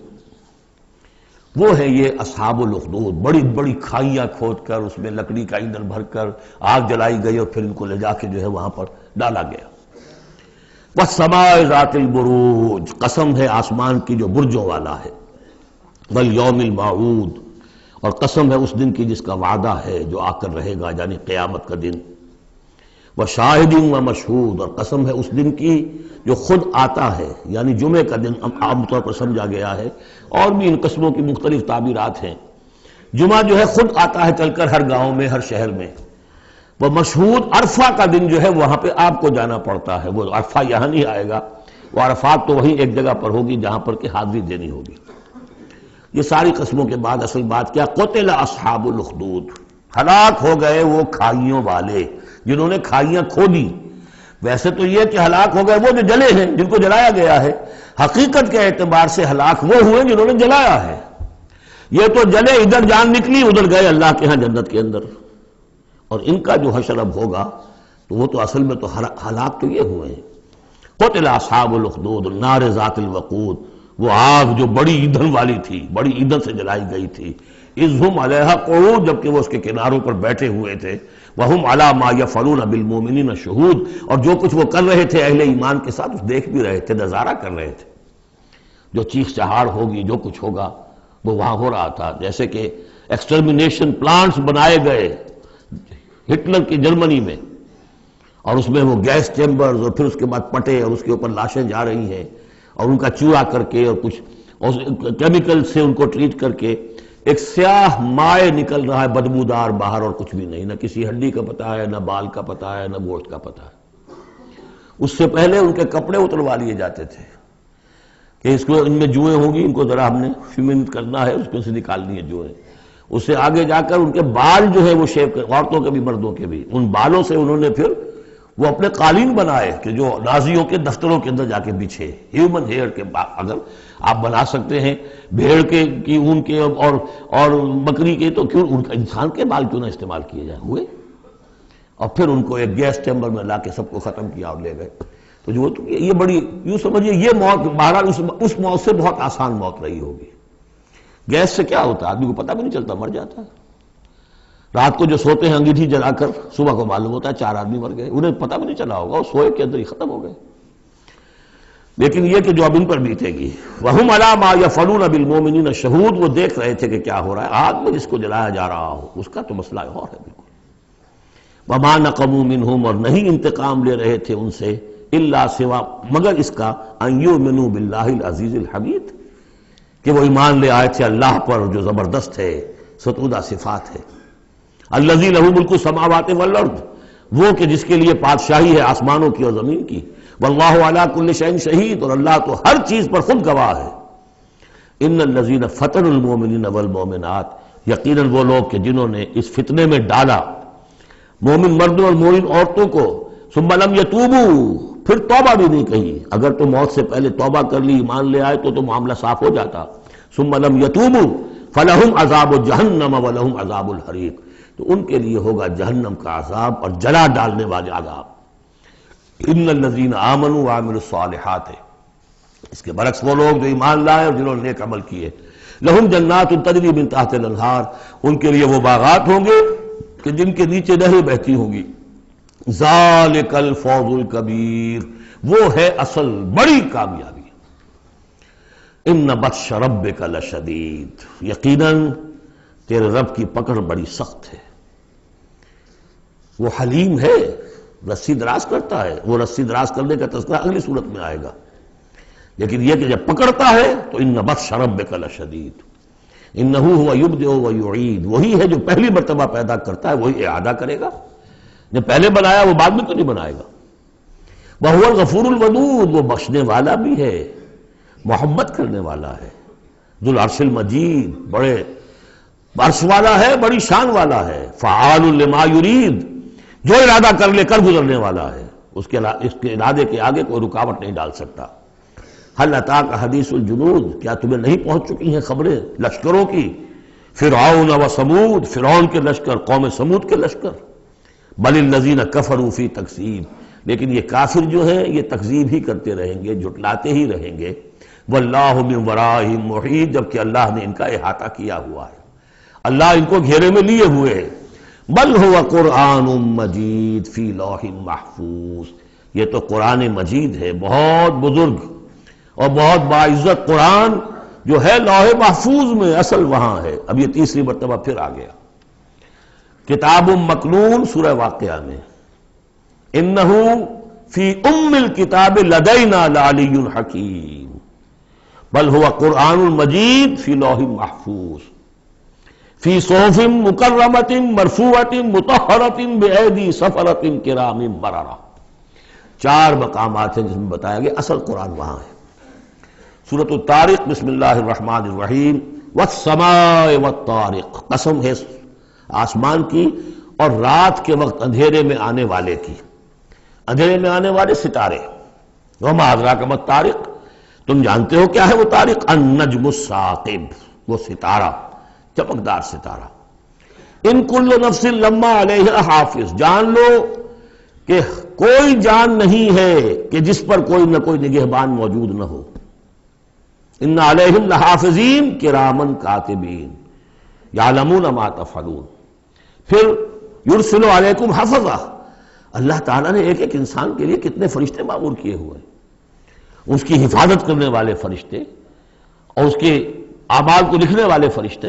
وہ ہے یہ اصحاب الاخدود، بڑی بڑی کھائیاں کھود کر اس میں لکڑی کا ایندھن بھر کر آگ جلائی گئی اور پھر ان کو لے جا کے جو ہے وہاں پر ڈالا گیا۔ والسماء ذات البروج، قسم ہے آسمان کی جو برجوں والا ہے، والیوم الموعود، اور قسم ہے اس دن کی جس کا وعدہ ہے جو آ کر رہے گا، یعنی قیامت کا دن، وشاہد ومشہود، اور قسم ہے اس دن کی جو خود آتا ہے، یعنی جمعے کا دن عام طور پر سمجھا گیا ہے، اور بھی ان قسموں کی مختلف تعبیرات ہیں۔ جمعہ جو ہے خود آتا ہے چل کر ہر گاؤں میں، ہر شہر میں۔ وہ مشہود عرفہ کا دن جو ہے وہاں پہ آپ کو جانا پڑتا ہے، وہ عرفہ یہاں نہیں آئے گا، وہ عرفات تو وہیں ایک جگہ پر ہوگی جہاں پر کہ حاضری دینی ہوگی۔ یہ ساری قسموں کے بعد اصل بات کیا؟ قتل اصحاب الاخدود، ہلاک ہو گئے وہ کھائیوں والے جنہوں نے کھائیاں کھو دی۔ ویسے تو یہ کہ ہلاک ہو گئے وہ جو جلے ہیں، جن کو جلایا گیا ہے، حقیقت کے اعتبار سے ہلاک وہ ہوئے جنہوں نے جلایا ہے۔ یہ تو جلے، ادھر جان نکلی، ادھر گئے اللہ کے ہاں جنت کے اندر، اور ان کا جو حشر اب ہوگا تو وہ تو اصل میں تو ہلاک تو یہ ہوئے ہیں۔ قتل اصحاب الاخدود النار ذات الوقود، وہ آگ جو بڑی ایندھن والی تھی، بڑی ایندھن سے جلائی گئی تھی، اذ ہم علیہا قعود، جبکہ وہ اس کے کناروں پر بیٹھے ہوئے تھے، وہم علی ما یفعلون بالمؤمنین شہود، اور جو کچھ وہ کر رہے تھے اہل ایمان کے ساتھ اس دیکھ بھی رہے تھے، نظارہ کر رہے تھے۔ جو چیخ چہاڑ ہوگی، جو کچھ ہوگا وہ وہاں ہو رہا تھا۔ جیسے کہ ایکسٹرمینیشن پلانٹس بنائے گئے ہٹلر کی جرمنی میں، اور اس میں وہ گیس چیمبرز، اور پھر اس کے بعد پٹے، اور اس کے اوپر لاشیں جا رہی ہیں، اور ان کا چورا کر کے اور کچھ کیمیکل سے ان کو ٹریٹ کر کے ایک سیاہ مائع نکل رہا ہے بدبودار باہر، اور کچھ بھی نہیں، نہ کسی ہڈی کا پتہ ہے، نہ بال کا پتہ ہے، نہ گوشت کا پتہ ہے۔ اس سے پہلے ان کے کپڑے اتروا لیے جاتے تھے کہ اس کو، ان میں جوئیں ہوں گی، ان کو ذرا ہم نے فیمنٹ کرنا ہے، اس میں سے نکالنی ہے جوئیں۔ اس سے آگے جا کر ان کے بال جو ہے وہ شیو کر، عورتوں کے بھی مردوں کے بھی، ان بالوں سے انہوں نے پھر وہ اپنے قالین بنائے کہ جو نازیوں کے دفتروں کے اندر جا کے بچھے، ہیومن ہیئر کے۔ اگر آپ بنا سکتے ہیں بھیڑ کے کی اون کے اور بکری کے، تو کیوں ان کا انسان کے بال کیوں نہ استعمال کیے جائیں؟ ہوئے، اور پھر ان کو ایک گیس چیمبر میں لا کے سب کو ختم کیا اور لے گئے۔ تو جو یہ بڑی، یوں سمجھیے یہ موت بہرحال اس موت سے بہت آسان موت رہی ہوگی۔ گیس سے کیا ہوتا ہے؟ آدمی کو پتہ بھی نہیں چلتا، مر جاتا ہے۔ رات کو جو سوتے ہیں انگیٹھی جلا کر، صبح کو معلوم ہوتا ہے 4 آدمی مر گئے، انہیں پتہ بھی نہیں چلا ہوگا، وہ سوئے کے اندر ہی ختم ہو گئے۔ لیکن یہ کہ جو اب ان پر بیتے گی، وَهُمْ عَلَىٰ مَا يَفْعَلُونَ بِالْمُؤْمِنِينَ شَهُودٌ، وہ دیکھ رہے تھے کہ کیا ہو رہا ہے، آگ میں جس کو جلایا جا رہا ہو اس کا تو مسئلہ اور ہے بالکل۔ وَمَا نَقَمُوا مِنْهُمْ، اور نہیں انتقام لے رہے تھے ان سے، إِلَّا سوا، مگر اس کا، أَن يُؤْمِنُوا بِاللَّهِ الْعَزِيزِ الْحَمِيدِ، کہ وہ ایمان لے آئے تھے اللہ پر جو زبردست ہے، ستودہ صفات ہے۔ الذی لہ ملک السماوات والارض، وہ کہ جس کے لیے بادشاہی ہے آسمانوں کی اور زمین کی، واللہ علی کل شیء شہید، اور اللہ تو ہر چیز پر خود گواہ ہے۔ ان الذین فتنوا المؤمنین والمؤمنات، یقیناً وہ لوگ کہ جنہوں نے اس فتنے میں ڈالا مومن مردوں اور مومن عورتوں کو، ثم لم یتوبوا، پھر توبہ بھی نہیں کہی، اگر تو موت سے پہلے توبہ کر لی، ایمان لے آئے تو معاملہ صاف ہو جاتا، ثم لم یتوبوا فلہم عذاب جہنم ولہم عذاب الحریق، تو ان کے لیے ہوگا جہنم کا عذاب اور جلا ڈالنے والے عذاب۔ ان الذین آمنوا وعملوا الصالحات، اس کے برعکس وہ لوگ جو ایمان لائے اور جنہوں نے نیک عمل کیے، لہم جنات تجری من تحت الانہار، ان کے لیے وہ باغات ہوں گے کہ جن کے نیچے نہریں بہتی ہوں گی۔ ذالک الفوز الکبیر، وہ ہے اصل بڑی کامیابی۔ ان بطش ربک لشدید، یقیناً تیرے رب کی پکڑ بڑی سخت ہے۔ وہ حلیم ہے، رسی دراز کرتا ہے، وہ رسی دراز کرنے کا تذکرہ اگلی صورت میں آئے گا، لیکن یہ کہ جب پکڑتا ہے تو ان بطش ربک لشدید، انہ هو یبدئ و یعید، وہی ہے جو پہلی مرتبہ پیدا کرتا ہے وہی اعادہ کرے گا، جب پہلے بنایا وہ بعد میں تو نہیں بنائے گا۔ وہو الغفور الودود، وہ بخشنے والا بھی ہے، محبت کرنے والا ہے، ذو العرش المجید، بڑے عرش والا ہے، بڑی شان والا ہے، فعال لما یرید، جو ارادہ کر لے کر گزرنے والا ہے، اس کے ارادے کے آگے کوئی رکاوٹ نہیں ڈال سکتا۔ هل اتاک حدیث الجنود، کیا تمہیں نہیں پہنچ چکی ہیں خبریں لشکروں کی، فرعون و سمود، فرعون کے لشکر، قوم سمود کے لشکر، بل الذین کفروا فی تکذیب، لیکن یہ کافر جو ہیں یہ تکذیب ہی کرتے رہیں گے، جھٹلاتے ہی رہیں گے، واللہ من ورائہم محیط، جبکہ اللہ نے ان کا احاطہ کیا ہوا ہے، اللہ ان کو گھیرے میں لیے ہوئے ہے۔ بل هو قرآن مجید فی لوح محفوظ، یہ تو قرآن مجید ہے، بہت بزرگ اور بہت باعزت قرآن، جو ہے لوح محفوظ میں، اصل وہاں ہے۔ اب یہ تیسری مرتبہ پھر آ گیا۔ کتاب مکنون سورہ واقعہ میں، انہ فی ام الکتاب لدینا لعلی حکیم بل هو قرآن مجید فی لوح محفوظ فی صحف مکرمۃ مرفوعۃ مطہرۃ بأیدی سفرۃ کرام بررہ۔ 4 مقامات ہیں جس میں بتایا گیا اصل قرآن وہاں ہے۔ سورۃ الطارق، بسم اللہ الرحمن الرحیم، والسماء والطارق، قسم ہے آسمان کی اور رات کے وقت اندھیرے میں آنے والے کی، اندھیرے میں آنے والے ستارے۔ وما ادراک ما الطارق، تم جانتے ہو کیا ہے وہ طارق؟ النجم الثاقب، وہ ستارہ، چمکدار ستارہ۔ ان کل نفس لما علیہا حافظ، جان لو کہ کوئی جان نہیں ہے کہ جس پر کوئی نہ کوئی نگہبان موجود نہ ہو۔ ان علیہم لحافظین کرامن کاتبین یعلمون ما تفعلون۔ پھر یرسل علیکم حفظہ، اللہ تعالیٰ نے ایک ایک انسان کے لیے کتنے فرشتے معمور کیے ہوئے ہیں، اس کی حفاظت کرنے والے فرشتے اور اس کے اعمال کو لکھنے والے فرشتے۔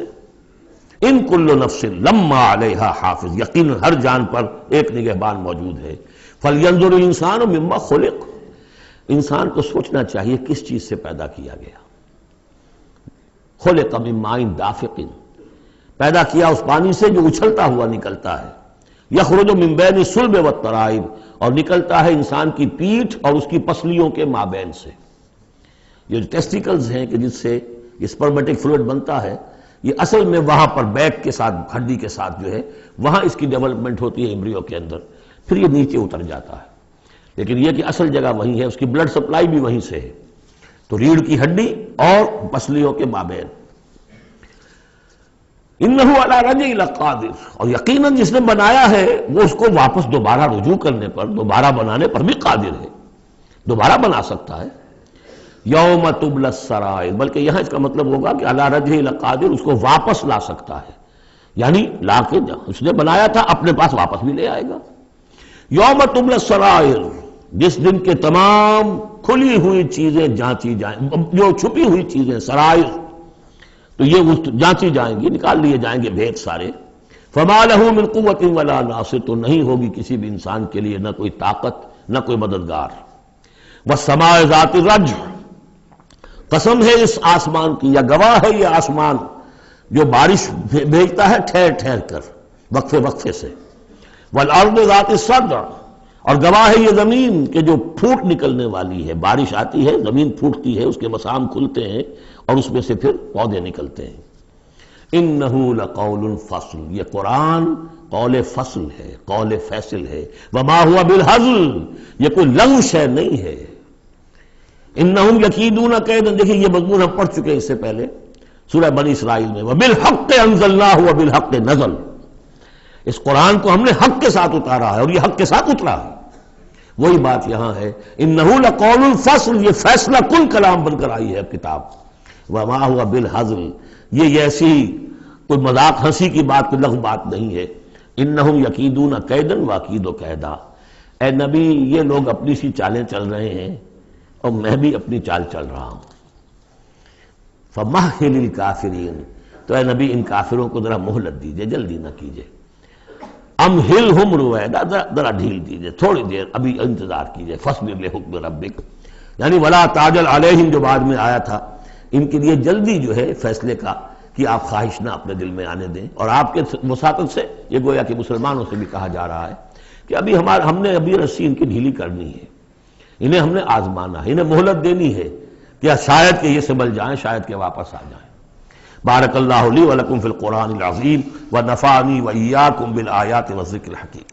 ان کل نفس لما علیہا حافظ، یقیناً ہر جان پر ایک نگہبان موجود ہے۔ فلینظر الانسان مما خلق، انسان کو سوچنا چاہیے کس چیز سے پیدا کیا گیا۔ خلق من ماء دافق، پیدا کیا اس پانی سے جو اچھلتا ہوا نکلتا ہے۔ یخرج من بین الصلب والترائب، اور نکلتا ہے انسان کی پیٹھ اور اس کی پسلیوں کے مابین سے۔ یہ جو ٹیسٹیکلز ہیں کہ جس سے اسپرمیٹک فلوئڈ بنتا ہے، یہ اصل میں وہاں پر بیک کے ساتھ، ہڈی کے ساتھ جو ہے وہاں اس کی ڈیولپمنٹ ہوتی ہے ایمبریو کے اندر، پھر یہ نیچے اتر جاتا ہے۔ لیکن یہ کہ اصل جگہ وہیں ہے، اس کی بلڈ سپلائی بھی وہیں سے ہے۔ تو ریڑھ کی ہڈی اور پسلیوں کے مابین۔ انہ علی رجعہ لقادر، اور یقیناً جس نے بنایا ہے وہ اس کو واپس دوبارہ رجوع کرنے پر، دوبارہ بنانے پر بھی قادر ہے، دوبارہ بنا سکتا ہے۔ یوم تبلی السرائر، بلکہ یہاں اس کا مطلب ہوگا کہ علی رجعہ لقادر، اس کو واپس لا سکتا ہے، یعنی لا کے اس نے بنایا تھا اپنے پاس واپس بھی لے آئے گا۔ یوم تبلی السرائر، جس دن کے تمام کھلی ہوئی چیزیں جانچی جائیں، جو چھپی ہوئی چیزیں سرائر، تو یہ جانچی جائیں گی، نکال لیے جائیں گے بھید سارے۔ فما لہ من قوت ولا ناصر، تو نہیں ہوگی کسی بھی انسان کے لیے نہ کوئی طاقت نہ کوئی مددگار۔ والسماء ذات الرجع، قسم ہے اس آسمان کی، یا گواہ ہے یہ آسمان جو بارش بھیجتا ہے ٹھہر ٹھہر کر، وقفے وقفے سے۔ والارض ذات الصدع، اور گواہ ہے یہ زمین کہ جو پھوٹ نکلنے والی ہے، بارش آتی ہے زمین پھوٹتی ہے، اس کے مسام کھلتے ہیں اور اس میں سے پھر پودے نکلتے ہیں۔ انہ لقول فصل، یہ قرآن قول فصل ہے، قول فیصل ہے۔ وما هو بالہزل، یہ کوئی لغو شے نہیں ہے۔ انہم یکیدون کیدا، دیکھیں یہ مضمون ہم پڑھ چکے ہیں اس سے پہلے سورہ بنی اسرائیل میں۔ وبالحق انزلناہ وبالحق نزل، اس قرآن کو ہم نے حق کے ساتھ اتارا ہے اور یہ حق کے ساتھ اترا ہے۔ وہی بات یہاں ہے، انہ لقول الفصل، یہ فیصلہ کن کلام بن کر آئی ہے کتاب۔ وما هو بالہزل، یہ ایسی کوئی مذاق ہنسی کی بات، کوئی لغو بات نہیں ہے۔ انہم یکیدون کیدا واکید کیدا، اے نبی یہ لوگ اپنی سی چالیں چل رہے ہیں اور میں بھی اپنی چال چل رہا ہوں۔ فمہل الکافرین، تو اے نبی ان کافروں کو ذرا مہلت دیجئے، جلدی نہ کیجئے۔ امہلہم رویدا، ذرا ڈھیل دیجئے، تھوڑی دیر ابھی انتظار کیجئے۔ فاصبر لحکم ربک، یعنی ولا تعجل علیہم جو بعد میں آیا تھا، ان کے لیے جلدی جو ہے فیصلے کا کہ آپ خواہش نہ اپنے دل میں آنے دیں۔ اور آپ کے وساطت سے یہ گویا کہ مسلمانوں سے بھی کہا جا رہا ہے کہ ہم نے ابھی رسی ان کی ڈھیلی کرنی ہے، انہیں ہم نے آزمانا ہے، انہیں مہلت دینی ہے کہ شاید کہ یہ سنبھل جائیں، شاید کہ واپس آ جائیں۔ بارک اللہ لی ولکم فی القرآن العظیم ونفعنی وإیاکم بالآیات والذکر الحکیم۔